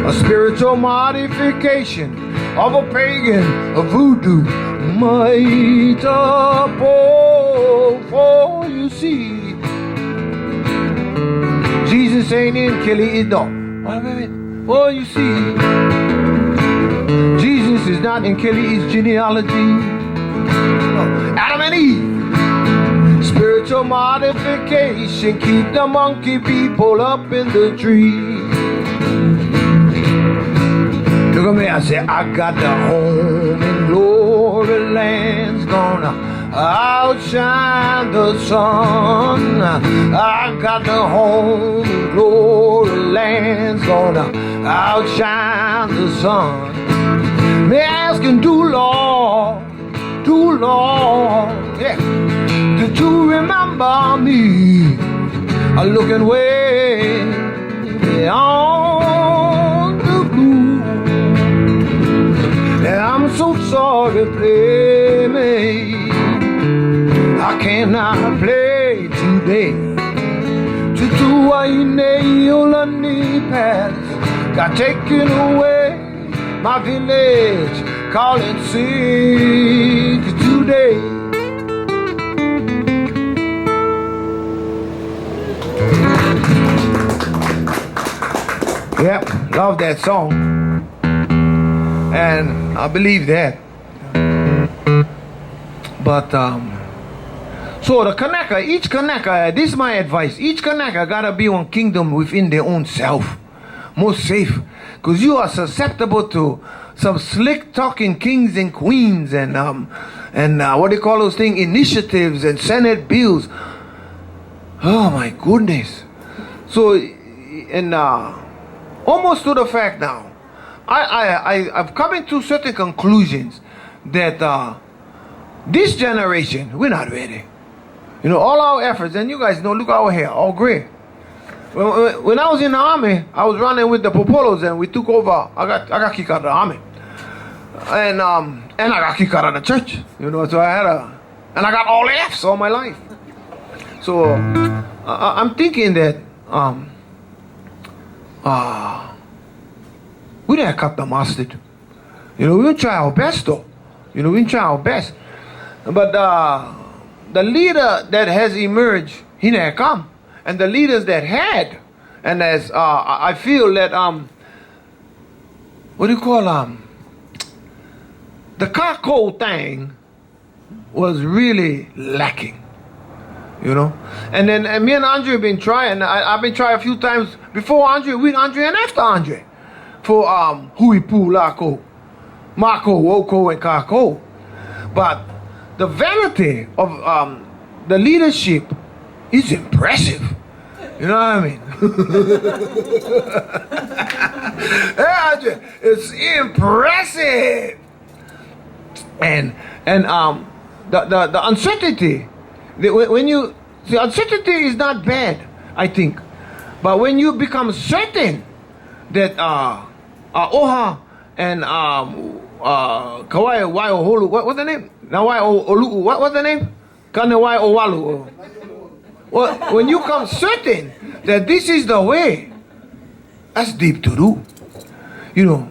S1: a spiritual modification of a pagan, a voodoo might for you see. Jesus ain't in Kelly Ido. Oh, you see, Jesus is not in Kelly's genealogy. Adam and Eve. Spiritual modification keep the monkey people up in the tree. Look at me, I say, I got the home in glory land's gonna outshine the sun. I got the home in glory land's gonna outshine the sun. Me asking, do Lord, yeah, did you remember me? I'm looking way beyond the blue. And I'm so sorry, playmate, I cannot play today. Tutu Wahine Yolani Palace got taken away. My village calling sick today. Yep, love that song. And I believe that. But so the Kanaka, each Kanaka, this is my advice, each Kanaka gotta be one kingdom within their own self. Most safe. Because you are susceptible to some slick talking kings and queens and what do you call those things? Initiatives and Senate bills. Oh my goodness. So and almost to the fact now, I've come to certain conclusions that this generation, we're not ready. You know, all our efforts, and you guys know, look at our hair, all gray. When I was in the army, I was running with the Popolos and we took over. I got kicked out of the army. And I got kicked out of the church. You know, so and I got all F's all my life. So I'm thinking that we didn't cut the mustard. You know, we didn't try our best though. You know, we didn't try our best. But the leader that has emerged, he didn't come. And the leaders that had, and as I feel that what do you call the Kako thing was really lacking. You know, and then me and Andre have been trying. I've been trying a few times before Andre, with Andre, and after Andre, for Huipu, Lako, Mako, Woko, and Kako. But the vanity of the leadership is impressive. You know what I mean? Yeah, Andre, it's impressive. And the uncertainty. When you see, uncertainty is not bad, I think, but when you become certain that Oha and Kawai Waioholu, what's the name? Nawai Olu, what's the name? Kanewai Owalu. Well, when you come certain that this is the way, that's deep to do, you know.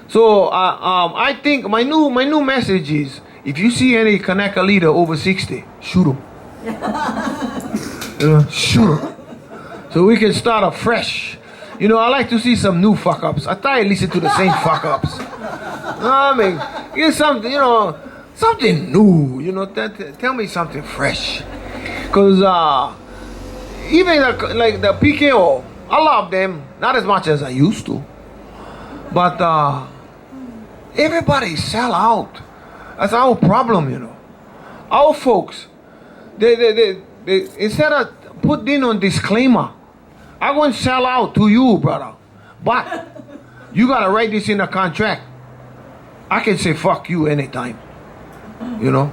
S1: So I think my new message is: if you see any Kanaka leader over 60, shoot him. Shoot him. So we can start afresh. You know, I like to see some new fuck ups. I try to listen to the same fuck ups. I mean, get something, you know, something new. You know, tell me something fresh. Because even like the PKO, I love them, not as much as I used to. But everybody sell out. That's our problem, you know. Our folks, they instead of putting on disclaimer, I won't sell out to you, brother. But you gotta write this in a contract. I can say fuck you anytime. You know?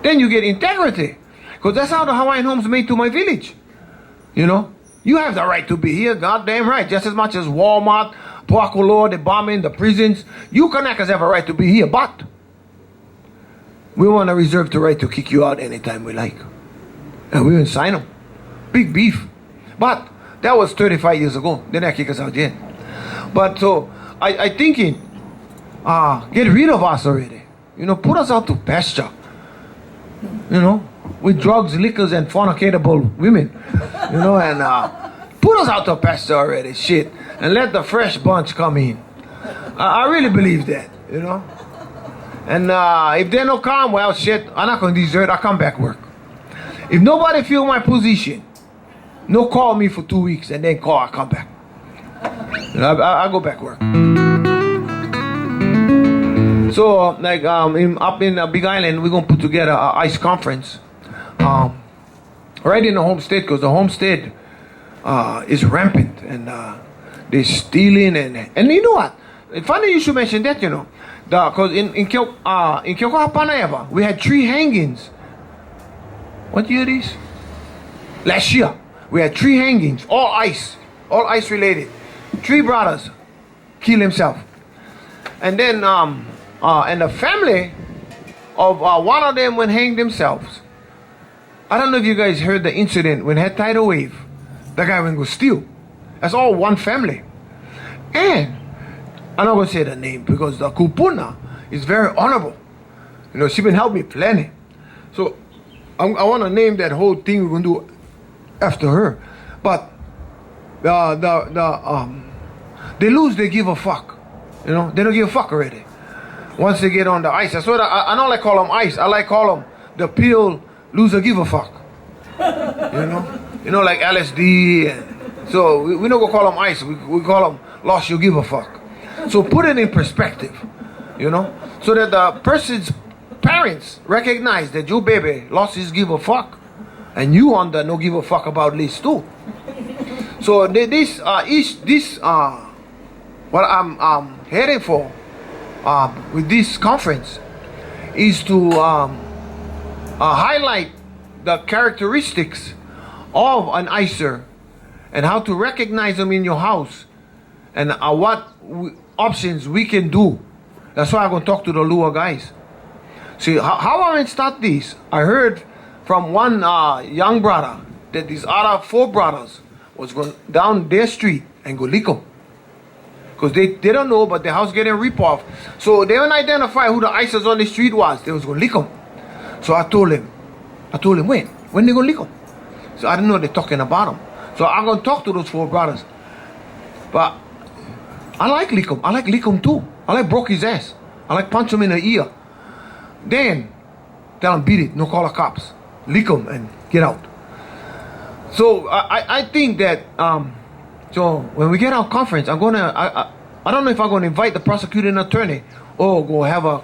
S1: Then you get integrity. Because that's how the Hawaiian homes made to my village. You know? You have the right to be here, goddamn right. Just as much as Walmart, Puakolo, the bombing, the prisons. You Kanakas have a right to be here, but we want to reserve the right to kick you out anytime we like. And we will sign them. Big beef. But that was 35 years ago. They didn't kick us out yet. But so, I thinking, get rid of us already. You know, put us out to pasture. You know, with drugs, liquors, and fornicatable women. You know, and put us out to pasture already, shit. And let the fresh bunch come in. I really believe that, you know. And if they don't come, well, shit, I'm not going to desert. I come back work. If nobody feel my position, no call me for 2 weeks and then call, I come back. I go back work. So, like, up in Big Island, we're going to put together an ICE conference. Right in the homestead, because the homestead is rampant. And they're stealing. And you know what? Funny you should mention that, you know. Because in Kyokohapanaeva, we had 3 hangings. What year is? Last year. We had 3 hangings, all ICE related. 3 brothers killed himself. And then, and the family of one of them went hang themselves. I don't know if you guys heard the incident when had tidal wave. The guy went go steal. That's all one family. And I'm not going to say the name because the kupuna is very honorable. You know, she been helping me plenty. So I want to name that whole thing we're going to do after her. But they lose, they give a fuck. You know, they don't give a fuck already. Once they get on the ice, that's what I don't like call them ice. I like call them the pill loser give a fuck. You know, like LSD. And so we don't go call them ice. We call them lost you give a fuck. So put it in perspective, you know, so that the person's parents recognize that your baby lost his give a fuck, and you on the no give a fuck about list too. So what I'm heading for with this conference is to highlight the characteristics of an ICER and how to recognize them in your house and what options we can do. That's why I'm going to talk to the Lua guys. See, how I will start this, I heard from one young brother that these other 4 brothers was going down their street and go lick them. Because they don't know, but the house getting ripped off. So they don't identify who the ISIS on the street was. They was going to lick them. So I told him, when they going to lick them? So I didn't know they're talking about them. So I'm going to talk to those 4 brothers. But I like lick them. I like lick them too. I like broke his ass. I like punch him in the ear. Then tell him beat it, no call the cops. Lick him and get out. So I think that so when we get our conference, I don't know if I'm gonna invite the prosecuting attorney or go have a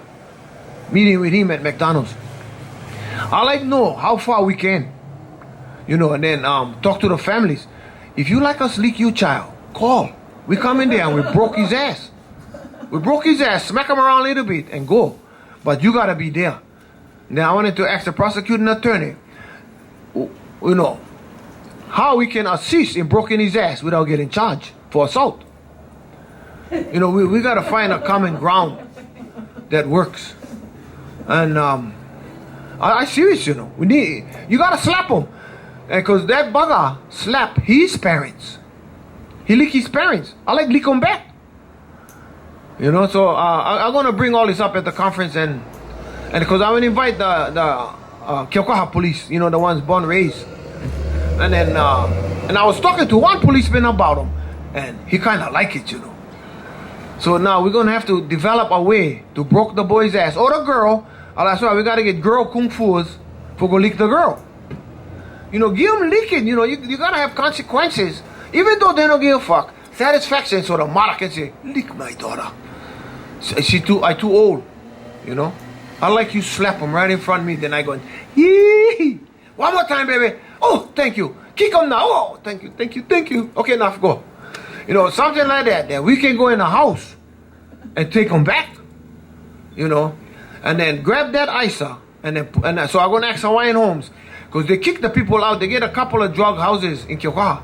S1: meeting with him at McDonald's. I like to know how far we can, you know, and then talk to the families. If you like us lick your child, call. We come in there and we broke his ass. We broke his ass, smack him around a little bit and go. But you gotta be there. Then I wanted to ask the prosecuting attorney, you know, how we can assist in breaking his ass without getting charged for assault. You know, we gotta find a common ground that works. And I serious, you know, you gotta slap him. Because that bugger slapped his parents. He licked his parents. I like lick him back. You know, so I'm gonna bring all this up at the conference and because I will invite the Kyokaha police, you know, the ones born raised. And then and I was talking to one policeman about him, and he kind of like it, you know. So now we're gonna have to develop a way to broke the boy's ass or the girl. That's why we gotta get girl kung fu's for go lick the girl. You know, give them licking. You know, you gotta have consequences, even though they don't give a fuck. Satisfaction, so the mother can say, lick my daughter. I too old, you know. I like you slap them right in front of me, then I go, yee. One more time, baby. Oh, thank you. Kick them now. Oh, thank you. Okay, now go. You know, something like that. Then we can go in the house and take them back. You know, and then grab that ISA and then so I'm gonna ask Hawaiian Homes because they kick the people out. They get a couple of drug houses in Kyokaha.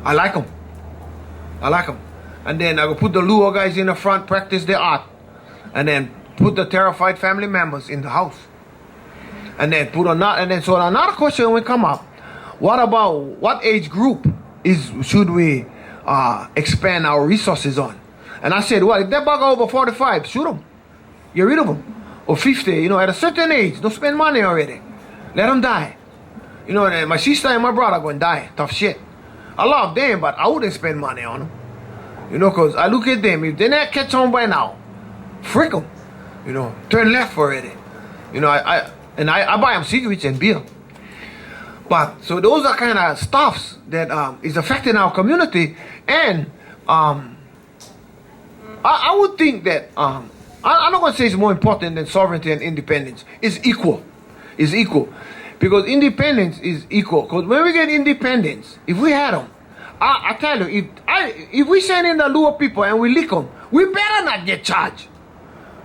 S1: I like them. And then I will put the Lua guys in the front, practice their art, and then put the terrified family members in the house. And then so another question will come up. What about what age group should we expand our resources on? And I said, well, if that bugger over 45, shoot them. Get rid of them. Or 50, you know, at a certain age, don't spend money already. Let them die. You know, and my sister and my brother going to die. Tough shit. I love them, but I wouldn't spend money on them. You know, because I look at them, if they not catch on by now, frick them. You know, turn left already. You know, I buy them cigarettes and beer. But, so those are kind of stuffs that is affecting our community. And I would think that, I'm not going to say it's more important than sovereignty and independence. It's equal. It's equal. Because independence is equal. Because when we get independence, if we had them, I tell you, if we send in the Lua people and we lick them, we better not get charged.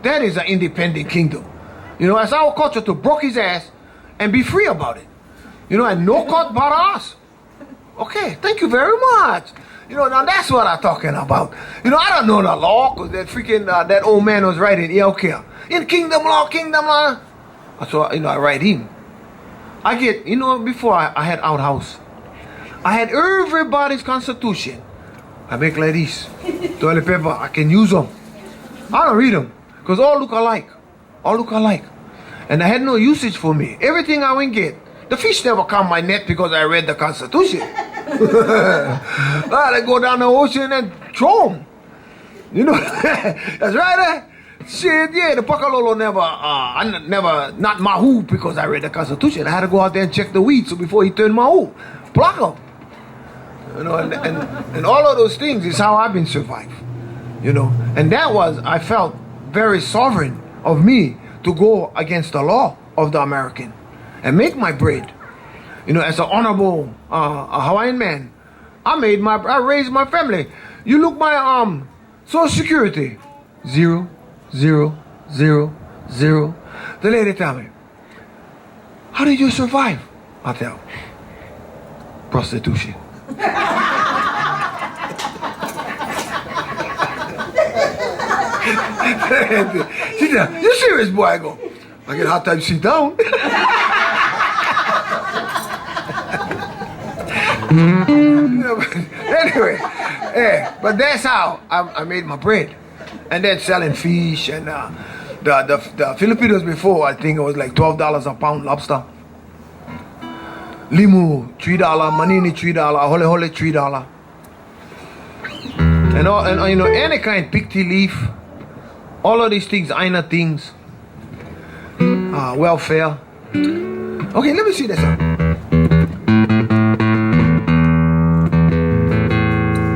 S1: That is an independent kingdom. You know, it's our culture to broke his ass and be free about it. You know, and no court bother us. Okay, thank you very much. You know, now that's what I'm talking about. You know, I don't know the law because that freaking, that old man was writing, okay, in kingdom law. So, you know, I write him. I get, you know, before I had outhouse, I had everybody's constitution. I make like this. Toilet paper, I can use them. I don't read them because all look alike. And I had no usage for me. Everything I went get. The fish never come my net because I read the Constitution. I go down the ocean and throw them. You know, that's right, eh? Shit, yeah, the Pakalolo never, not Mahu because I read the Constitution. I had to go out there and check the weed, so before he turned Mahu, pluck him. You know, and all of those things is how I've been survived. You know, and that was, I felt very sovereign of me to go against the law of the American and make my bread. You know, as an honorable a Hawaiian man, I raised my family. You look my Social Security, 0, 0, 0, 0. The lady tell me, how did you survive? I tell, prostitution. She said, you serious, boy? I go, I get a hard time sit down. Anyway, yeah, but that's how I made my bread. And then selling fish and the Filipinos before, I think it was like $12 a pound lobster. Limu, $3, manini $3, hole hole $3. And you know, any kind, picty leaf, all of these things, aina things, welfare. Okay, let me see this out.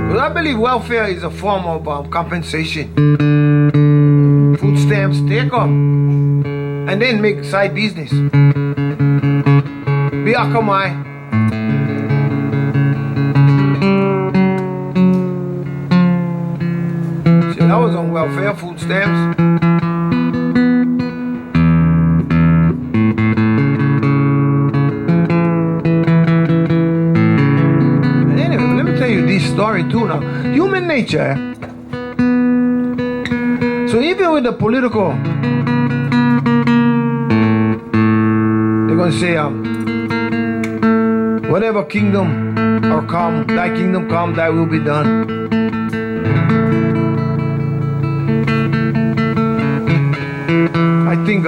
S1: Because I believe welfare is a form of compensation. Food stamps, take them, and then make side business. Be akamai. See, I was on welfare, food stamps. And anyway, let me tell you this story too now. Human nature. So even with the political, they're going to say, whatever kingdom or come, thy kingdom come, thy will be done. I think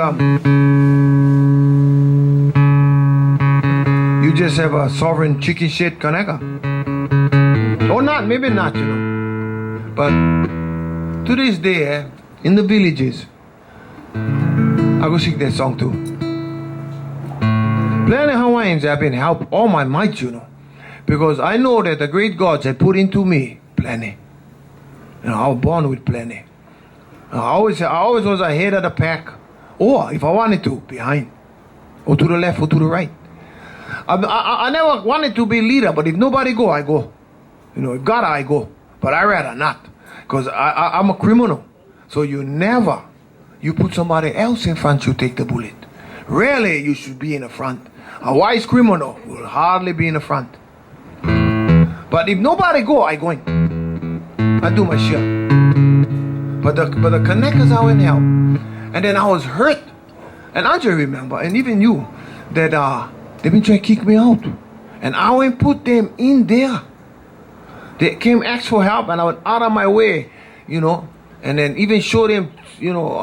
S1: you just have a sovereign chicken shit kaneka. Or not, maybe not, you know. But to this day, in the villages, I go sing that song too. Plenty Hawaiians have been helped all my might, you know. Because I know that the great gods had put into me plenty. You know, I was born with plenty. I always was ahead of the pack. Or, if I wanted to, behind. Or to the left or to the right. I never wanted to be leader, but if nobody go, I go. You know, if God, I go. But I rather not. Because I'm a criminal. So you put somebody else in front, you take the bullet. Rarely you should be in the front. A wise criminal will hardly be in the front. But if nobody go, I go in. I do my share. But the connectors are in help. And then I was hurt. And Andre remember, and even you, that they've been trying to kick me out. And I went put them in there. They came ask for help and I went out of my way, you know. And then even show them, you know,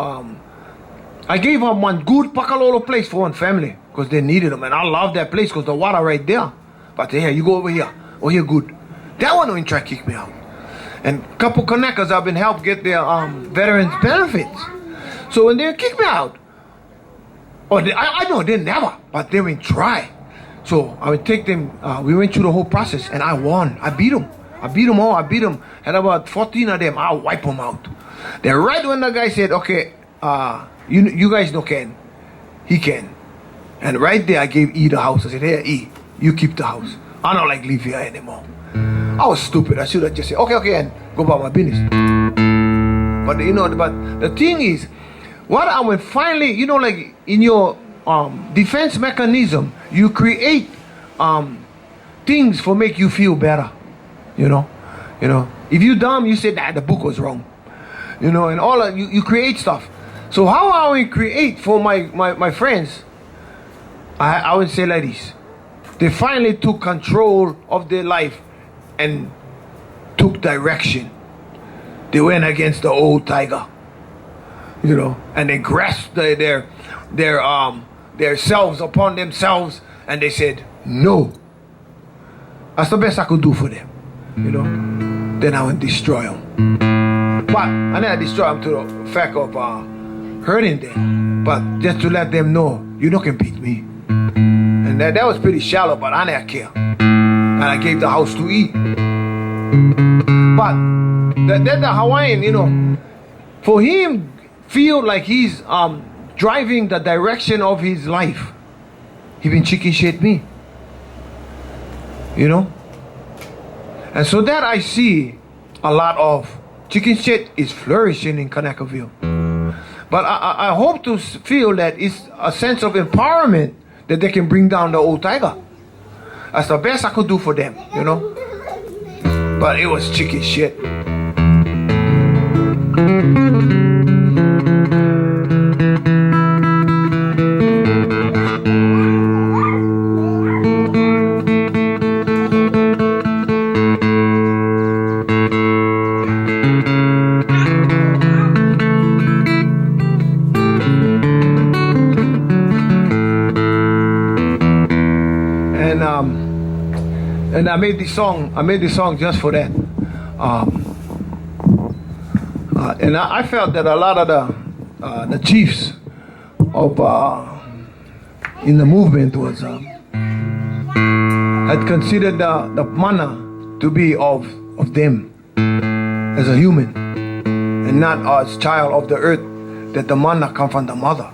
S1: I gave them one good Pakalolo place for one family because they needed them. And I love that place because the water right there. But here, you go over here. Oh, you're good. That one didn't try to kick me out. And a couple connectors have been helped get their veterans benefits. So when they kick me out, I know they never, but they would try. So I would take them, we went through the whole process and I won. I beat them. I beat them all. Had about 14 of them. I'll wipe them out. Then right when the guy said, okay, you guys no can. He can. And right there I gave E the house. I said, hey E, you keep the house. I don't like live here anymore. I was stupid. I should have just said, okay, and go about my business. But you know, but the thing is, what I would finally, you know, like in your defense mechanism, you create things for make you feel better. You know, if you dumb, you say that the book was wrong. You know, and all of you create stuff. So how I would create for my friends, I would say like this. They finally took control of their life and took direction. They went against the old tiger. You know, and they grasped their selves upon themselves and they said, no. That's the best I could do for them. You know, then I would destroy them. But I never destroy them to the fact of hurting them, but just to let them know, you don't can beat me. And that was pretty shallow, but I never care. And I gave the house to eat. But the Hawaiian, for him, feel like he's driving the direction of his life. He been chicken shit me. And so that I see a lot of chicken shit is flourishing in Kanekaville. But I hope to feel that it's a sense of empowerment that they can bring down the old tiger. That's the best I could do for them, But it was chicken shit. And I made this song just for that. And I felt that a lot of the chiefs of in the movement was had considered the mana to be of them as a human, and not as child of the earth, that the mana come from the mother.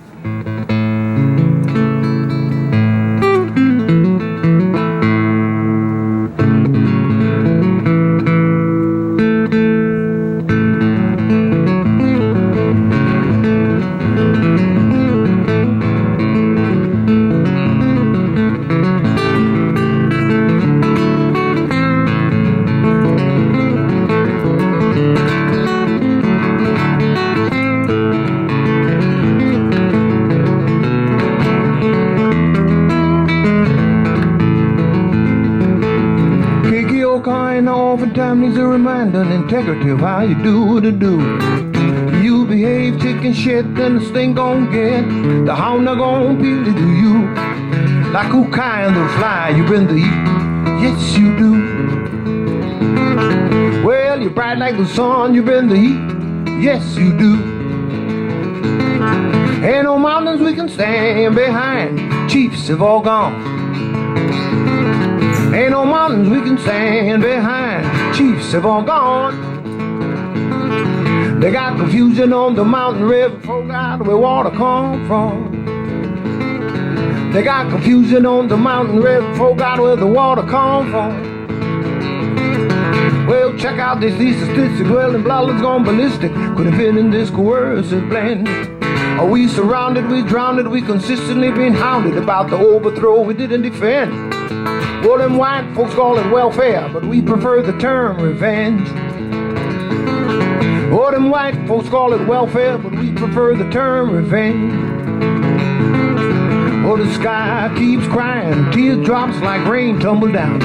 S1: Oftentimes needs a reminder and integrity of how you do what you do. You behave chicken shit, then the sting gon' get. The hound not gon' peel it to you. Like who kind of fly you been to eat? Yes you do. Well, you're bright like the sun, you been to heat. Yes you do. Ain't no mountains we can stand behind. Chiefs have all gone. Ain't no mountains we can stand behind. Chiefs have all gone. They got confusion on the mountain river, forgot where water come from. They got confusion on the mountain river, forgot where the water come from. Well, check out this statistic, well, and bloodlet's gone ballistic. Couldn't fit in this coercive blend. Are we surrounded, we drowned, we consistently been hounded about the overthrow we didn't defend. Well, them white folks call it welfare, but we prefer the term revenge. Oh, them white folks call it welfare, but we prefer the term revenge. Oh, the sky keeps crying, teardrops like rain tumble down.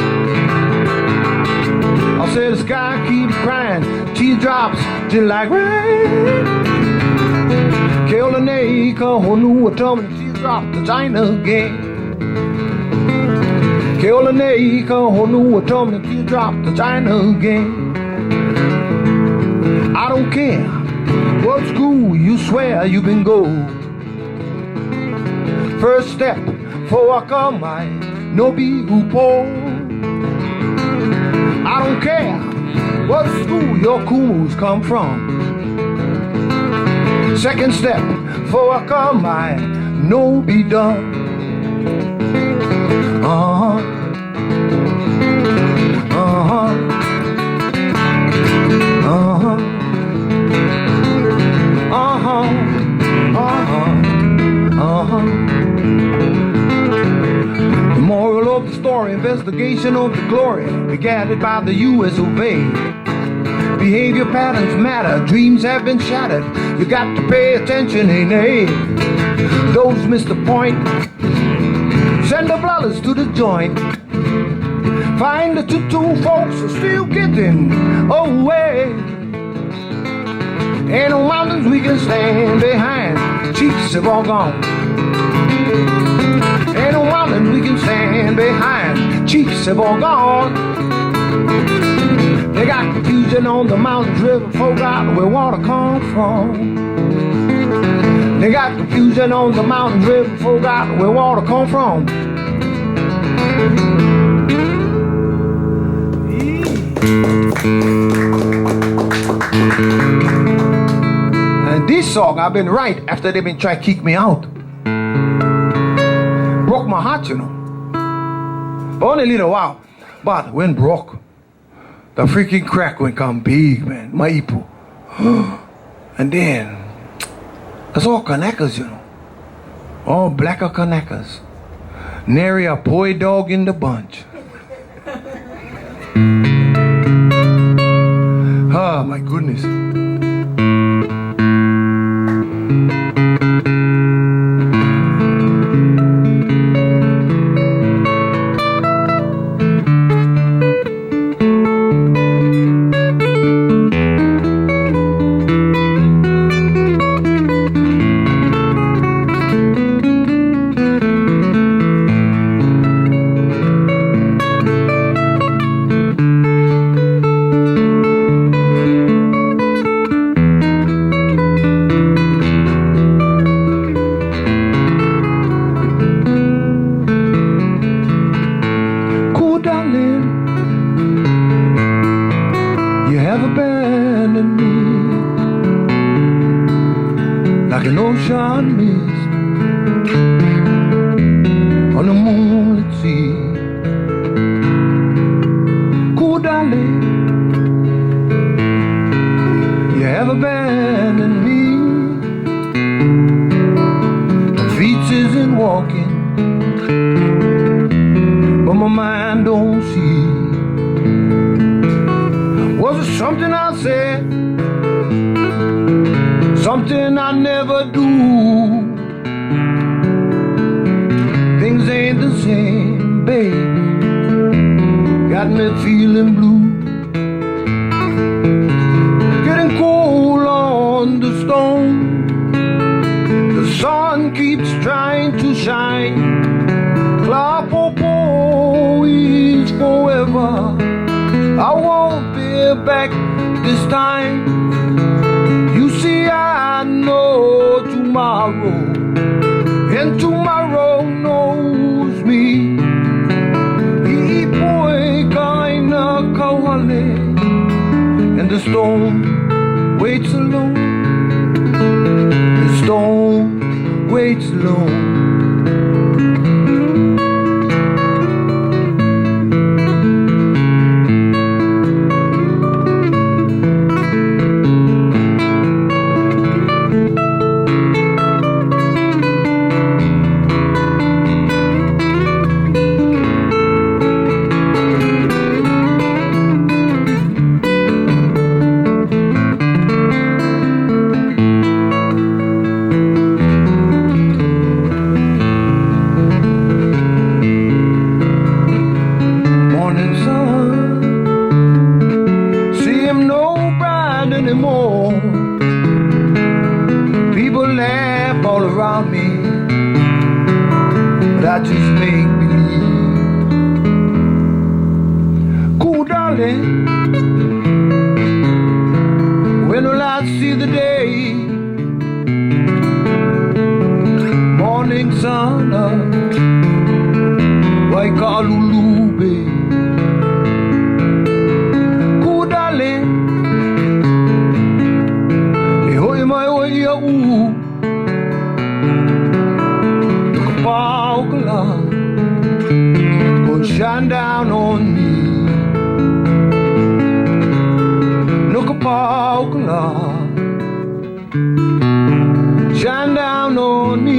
S1: I said the sky keeps crying, teardrops just like rain. Keolaneka, Honu, Atom, teardrop to China again. Keolaneka, Honu, Atom, teardrop to China again. I don't care what school you swear you been go. First step for a come I no be who poor. I don't care what school your kumus come from. Second step for a come I no be done. Uh-huh. Uh-huh. Uh-huh. Uh-huh. Uh-huh. Uh-huh. The moral of the story, investigation of the glory, begatted by the U.S. obeyed. Behavior patterns matter, dreams have been shattered. You got to pay attention, hey. Those miss the point. Send the brothers to the joint. Find the two folks are still getting away. Ain't no mountains we can stand behind. Chiefs have all gone. Ain't no mountains we can stand behind. Chiefs have all gone. They got confusion on on the mountains, river, forgot where water come from. They got confusion on the mountains, river, forgot where water come from. And this song I've been right after they've been trying to kick me out. Broke my heart, you know. But only a little while. But when broke, the freaking crack went come big, man. My people. And then, it's all Kanakas, you know. All blacker Kanakas. Nary a boy dog in the bunch. Oh, my goodness. Like an ocean mist on a moonlit sea. Cool darling, you have abandoned me. My feet isn't walking, but my mind don't see. Was it something I said? Something I never do. Things ain't the same, babe. Got me feeling blue. Getting cold on the stone. The sun keeps trying to shine. Clapopo is forever. I won't be back this time. You see, I know tomorrow, and tomorrow knows me. Boy, kinda kawale, and the storm waits alone. The storm waits alone. Anymore. People laugh all around me, but I just make believe. Cool darling, when will I see the day? Morning sun up, Waikalulu Bay. Cool darling, my way ooh, Paukala, gonna shine down on me. Look at Paukala, shine down on me.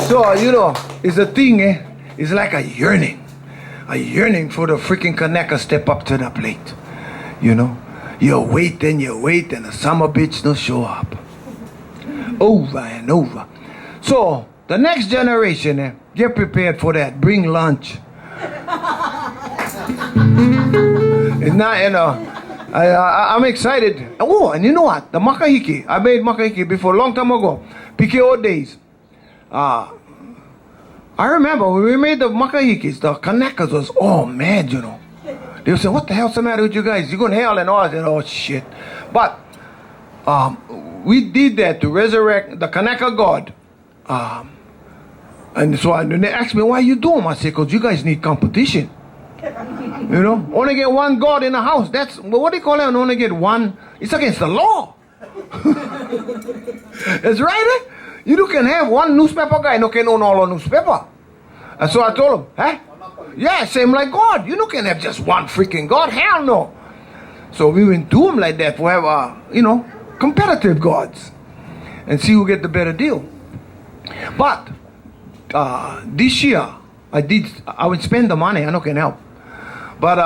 S1: So, you know, it's a thing, eh? It's like a yearning for the freaking Kanaka step up to the plate. You know, you wait and the summer bitch don't show up. Over and over. So, the next generation, eh, get prepared for that. Bring lunch. It's not, you know, I'm excited. Oh, and you know what? The makahiki. I made makahiki before a long time ago. PKO days. I remember when we made the makahikis, the kanekas was, oh man, you know. They would say, what the hell's the matter with you guys? You're going to hell and all. I said, oh shit. But we did that to resurrect the kaneka god. And so when they asked me, why you doing? I said, because you guys need competition. You know, only get one God in the house. That's what they call it. Only get one. It's against the law. That's right. Eh? You can have one newspaper guy. No can own all the newspaper. And so I told him, huh? Yeah, same like God. You can have just one freaking God. Hell no. So we went to him like that. We have, competitive gods, and see who get the better deal. But this year I would spend the money. I can help. But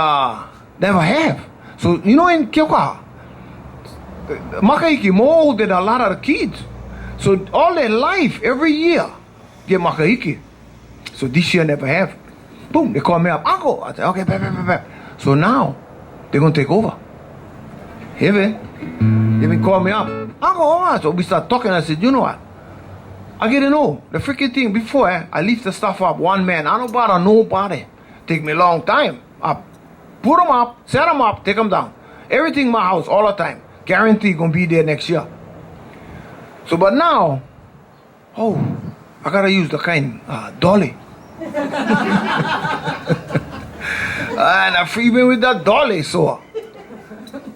S1: never have. So, in Kyoka, Makaiki molded a lot of the kids. So all their life, every year, get Makaiki. So this year never have. Boom, they call me up, Uncle. I said, okay, bam. So now, they're going to take over. Heavy. They been calling me up, Uncle, so we start talking. I said, you know what? I get to know the freaking thing before I lift the stuff up, one man. I don't bother nobody. Take me a long time. I put them up, set them up, take them down. Everything in my house all the time. Guarantee gonna be there next year. So, but now, I gotta use the kind dolly. And I free me with that dolly, so.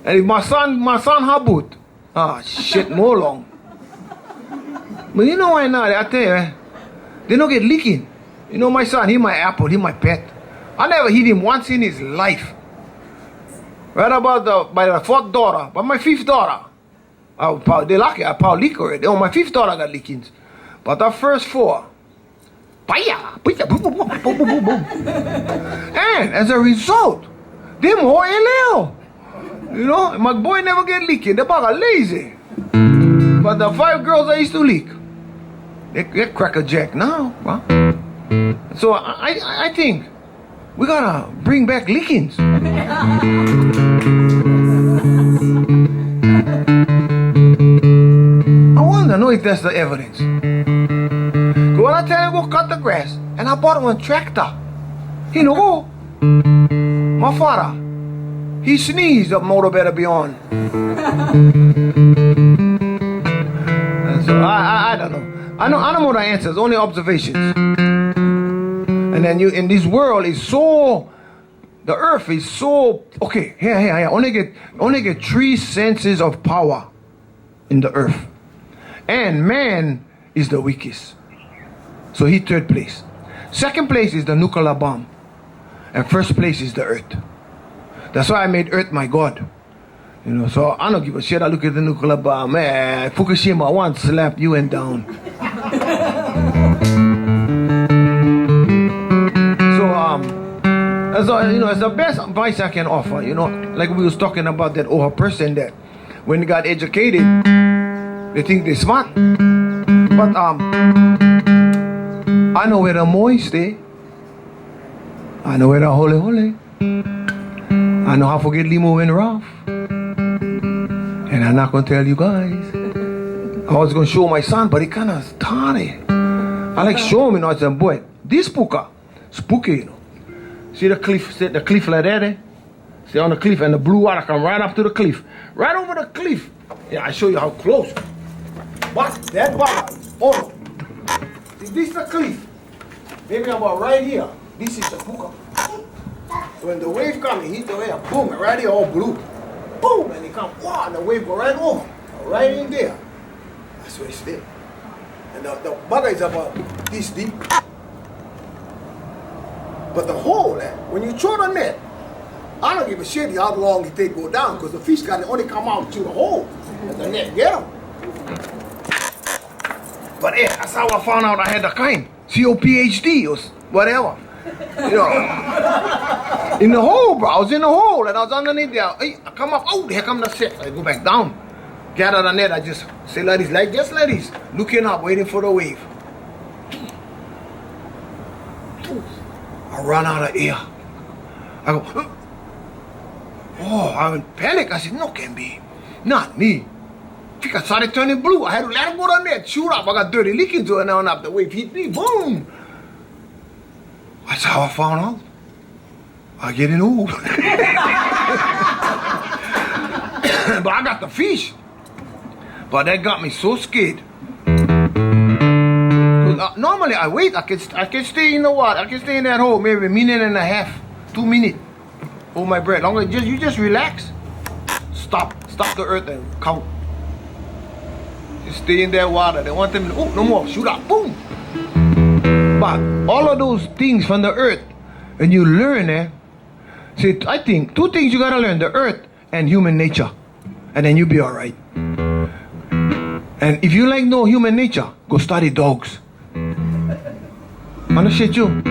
S1: And if my son habut, shit, more long. But you know why not? I tell you, they don't get leaking. My son, he my apple, he my pet. I never hit him once in his life. Right about by the fourth daughter, but my fifth daughter, they lucky, I probably leak already. Oh, my fifth daughter got leakings. But the first four, boom, boom, boom. And as a result, them whole LL. My boy never get leaking. The bug are lazy. But the 5 girls I used to leak, they crack a jack now. Huh? So I think we gotta bring back leakings. I wonder, know if that's the evidence. Cause when I tell him go cut the grass, and I bought him a tractor, my father, he sneezed, the motor better be on. And so I don't know. I don't know the answers, only observations. And then in this world is so, the earth is so, okay, here. Only get 3 senses of power in the earth. And man is the weakest. So he 3rd place. 2nd place is the nuclear bomb. And 1st place is the earth. That's why I made earth my God. So I don't give a shit. I look at the nuclear bomb. Man, Fukushima once slapped you and down. It's the best advice I can offer. Like we was talking about that older person that when they got educated, they think they're smart. But I know where the moi stay. I know where the holy. I know how to get limo and rough. And I'm not going to tell you guys. I was going to show my son, but he kind of started. I like show him, I said, boy, this puka, spooky, See the cliff like that, eh? See on the cliff, and the blue water come right up to the cliff. Right over the cliff. Yeah, I show you how close. What? That bottom. Oh, see, this is the cliff. Maybe about right here. This is the puka. When the wave come, it hit the wave, boom, and right here all blue. Boom, and it come, wow, and the wave go right over. Right in there. That's where it's there. And the bugger is about this deep. But the hole, when you throw the net, I don't give a shit how long it take go down, because the fish got to only come out through the hole. And the net get them. But that's how I found out I had the kind. COPHD or whatever. In the hole, bro. I was in the hole and I was underneath there. Hey, I come up, here come the set. I go back down. Gather the net, I just say like this, just like this. Looking up, waiting for the wave. I run out of air. I go, Oh, I went panic. I said, no, can be. Not me. I started turning blue. I had to let him go down there, shoot up. I got dirty leaking to it now, and up the wave hit me. Boom. That's how I found out. I getting old. But I got the fish. But that got me so scared. Normally I wait. I can stay in the water. I can stay in that hole maybe a minute and a half, 2 minutes. Hold my breath. Longer. You just relax. Stop the earth and count. Just stay in that water. They want them. Oh, no more. Shoot up. Boom. But all of those things from the earth, and you learn see, I think 2 things you gotta learn: the earth and human nature, and then you'll be all right. And if you like know human nature, go study dogs. Understand you?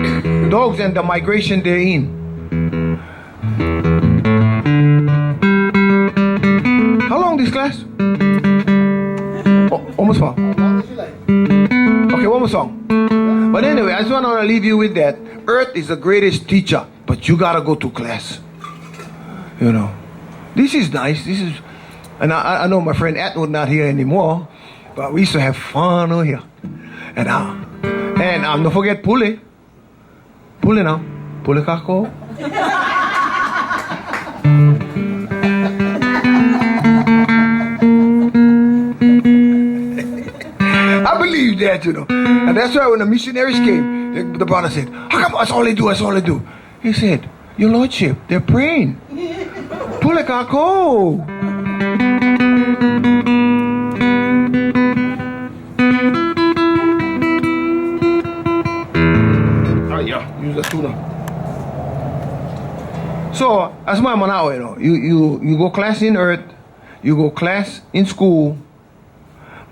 S1: Dogs and the migration they're in. How long this class? Oh, almost far. Okay, one more song. But anyway, I just want to leave you with that. Earth is the greatest teacher, but you gotta go to class. You know, this is nice. This is, and I know my friend Atwood not here anymore, but we used to have fun over here. And don't forget Pule. Pule now. Pule kako. I believe that, you know. And that's why when the missionaries came, the brother said, how come that's all they do, that's all they do? He said, your lordship, they're praying. Pule kako. Use the tuna. So, as my man now, you know, you go class in earth, you go class in school,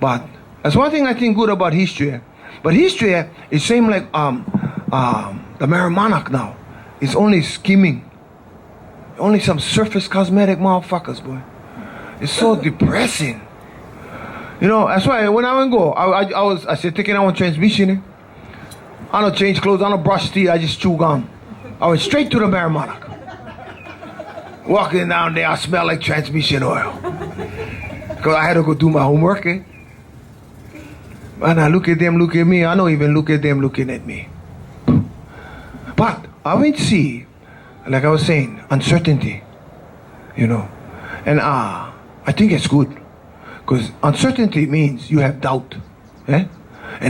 S1: but that's one thing I think good about history. But history is same like the marijuana now. It's only skimming. Only some surface cosmetic motherfuckers, boy. It's so depressing. You know, that's why when I went go, I said taking out transmission. I don't change clothes, I don't brush teeth, I just chew gum. I went straight to the marijuana. Walking down there, I smell like transmission oil. Because I had to go do my homework, And I look at them, look at me, I don't even look at them looking at me. But I went see, like I was saying, uncertainty, you know. And I think it's good. Because uncertainty means you have doubt. And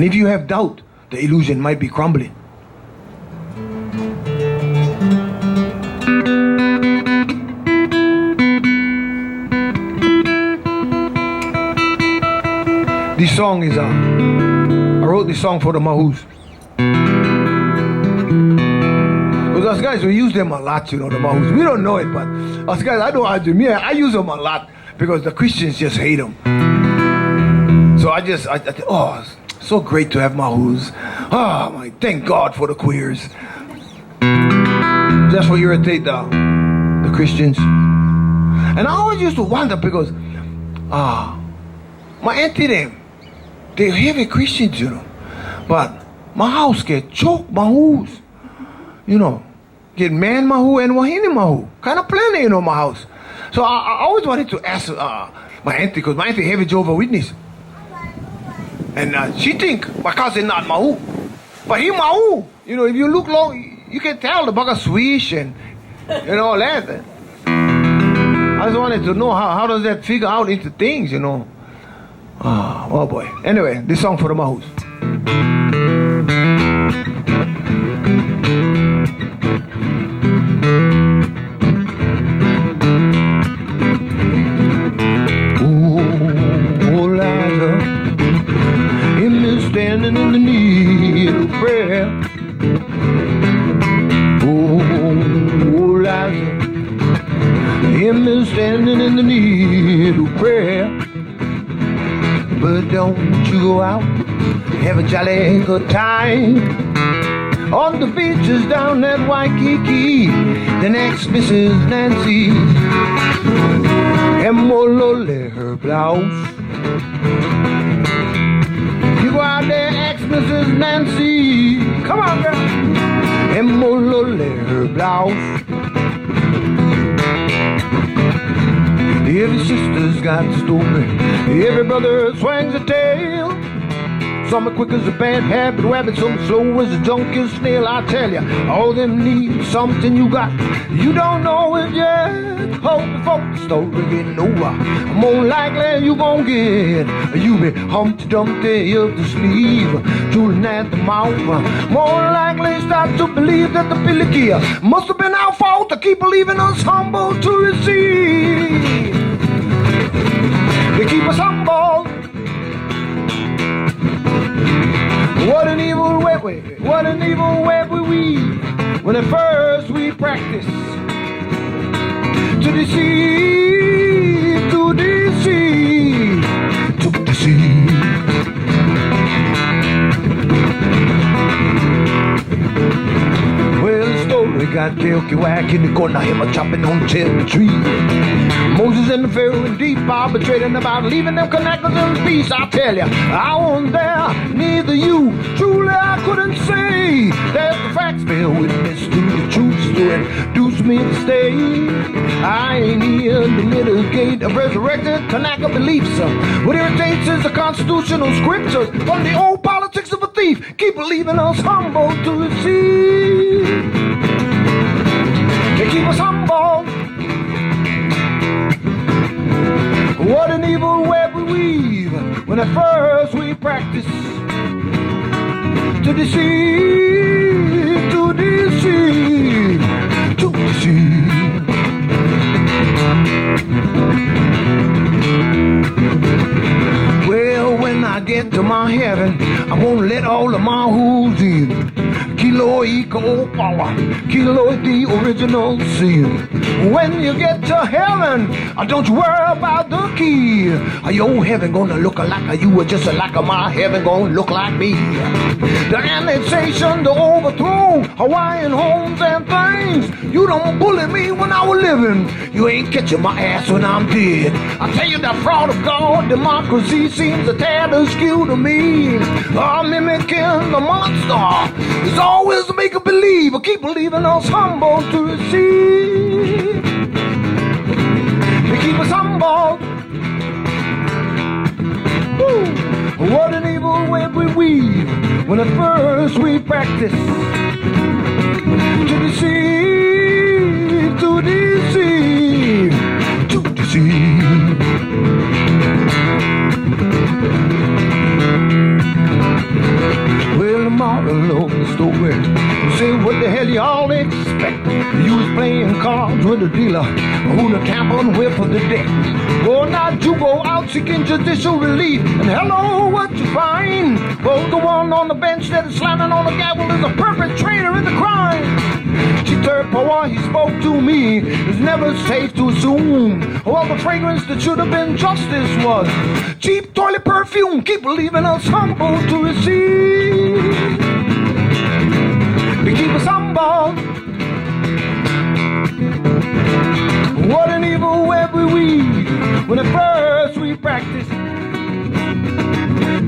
S1: if you have doubt, the illusion might be crumbling. This song is, I wrote this song for the Mahus. Because us guys, we use them a lot, you know, the Mahus. We don't know it, but us guys, I use them a lot because the Christians just hate them. So I think, oh, so great to have Mahus. Oh my, thank God for the queers. Just for irritate the Christians. And I always used to wonder because my auntie they're heavy Christians, you know. But my house get choked Mahus. You know, get man Mahu and Wahine Mahu. Kind of plenty, you know, my house. So I always wanted to ask my auntie, because my auntie heavy Jehovah's Witness. And she think my cousin not Mahu. But he Mahu. You know, if you look long, you can tell the bugger swish and, you know, all that. I just wanted to know how does that figure out into things, you know. Oh boy. Anyway, this song for the Mahus. Standing in the need of prayer. Oh, Lazarus, him is standing in the need of prayer. But don't you go out, have a jolly good time on the beaches down at Waikiki. The next Mrs. Nancy, Emolole her blouse. You go out there, ask Mrs. Nancy. Come on, girl. Emolole her blouse. brother's got the story. Every brother swings a tail. Some are quick as a bad habit, rabbit, some slow as a junkie snail. I tell you, all them need something you got. You don't know it yet. Hope before the story getting over. More likely you gon' get. You be Humpty Dumpty of the sleeve, drooling at the mouth. More likely start to believe that the Billy must have been our fault to keep believing us humble to receive. They keep us humble. What an evil web we weave when at first we practice to deceive, to deceive, to deceive. Well, the story got Skippy Ioane in the corner, him a chopping on the cherry tree. Moses and the Pharaoh in deep arbitrating about leaving them connected in peace. I tell you, I wasn't there, neither you. Truly, I couldn't say that the facts bear witness to the truth. To induce me to stay. I ain't here to mitigate a resurrected Tanaka beliefs. What irritates is the constitutional scriptures from the old politics of a thief. Keep believing us humble to receive. They keep us humble. What an evil web we weave when at first we practice to deceive, to deceive, to deceive. Well, when I get to my heaven, I'm gonna let all of my hooves in. Kilo equal power, kilo the original sin. When you get to heaven, don't you worry about the key. Your heaven gonna look like you, just like my heaven gonna look like me. The annexation, the overthrow, Hawaiian homes and things. You don't bully me when I was living. You ain't catching my ass when I'm dead. I tell you, the fraud of God, democracy seems a tad askew to me. I'm mimicking the monster. It's always a make-a-believe. I keep believing us humble to receive. They keep us humble. Woo. What an evil web we weave when at first we practice to deceive, to deceive, to deceive. Well, the moral of the story, you say what the hell y'all expect? You was playing cards with a dealer who the tampered with for the debt. Well, now you go out seeking judicial relief, and hello, what you find? Well, the one on the bench that is slamming on the gavel is a perpetrator in the crime. Cheater power he spoke to me is never safe to assume. Well, the fragrance that should have been justice was cheap toilet perfume. Keep believing us humble to receive. They keep us humble. What an evil web we weave when at first we practice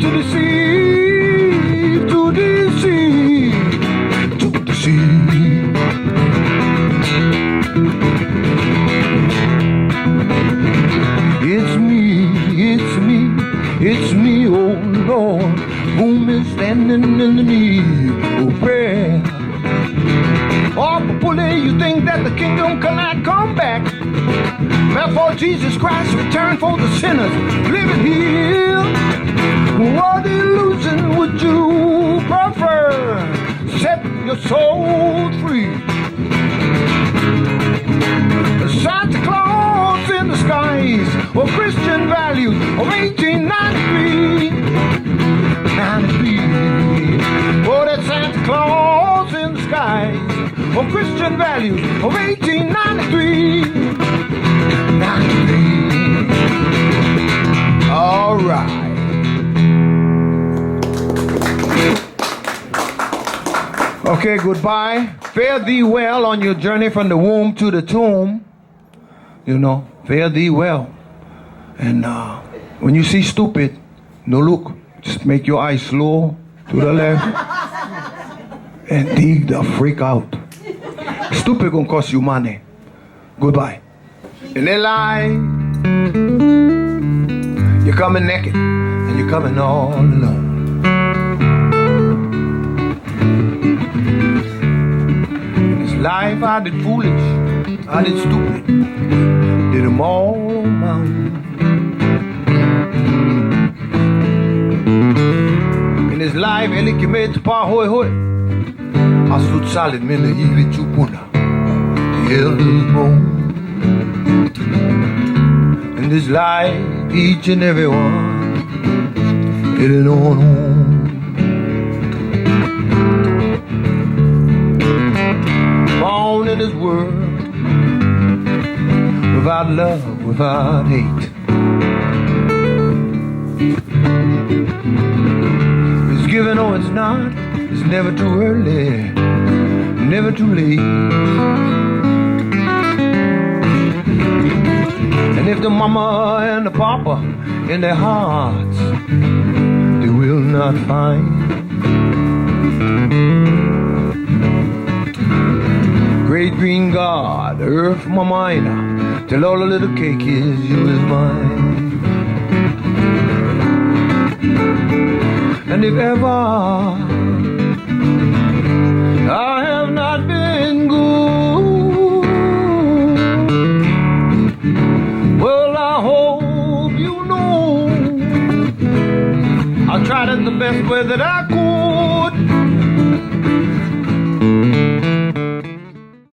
S1: to deceive, to deceive, to deceive. It's me, it's me, it's me, oh Lord, whom is standing in the need of prayer. Oh, but bully, you think that the kingdom cannot come back? Therefore, Jesus Christ returned for the sinners living here. What illusion would you prefer? Set your soul free. Santa Claus in the skies, or Christian values of 1893. 93. Oh, that Santa Claus in the skies, or Christian values of 1893. 93. All right. Okay, goodbye. Fare thee well on your journey from the womb to the tomb. You know, fare thee well. And when you see stupid, no look. Just make your eyes slow to the left and dig the freak out. Stupid gonna cost you money. Goodbye. And they lie. You're coming naked and you're coming all alone. In this life I did foolish, I did stupid, did them all on my own. In this life, ele que me pa hoi hoi, I stood solid, men the hivi chupuna, the elders bone. In this life, each and every one, it ain't on home. Born in this world, without love, without hate. It's given or it's not, it's never too early, never too late. And if the mama and the papa in their hearts, they will not find great green God, earth mama, till all the little cake is yours, mine. And if ever I have not been good, well, I hope you know I tried it the best way that I could.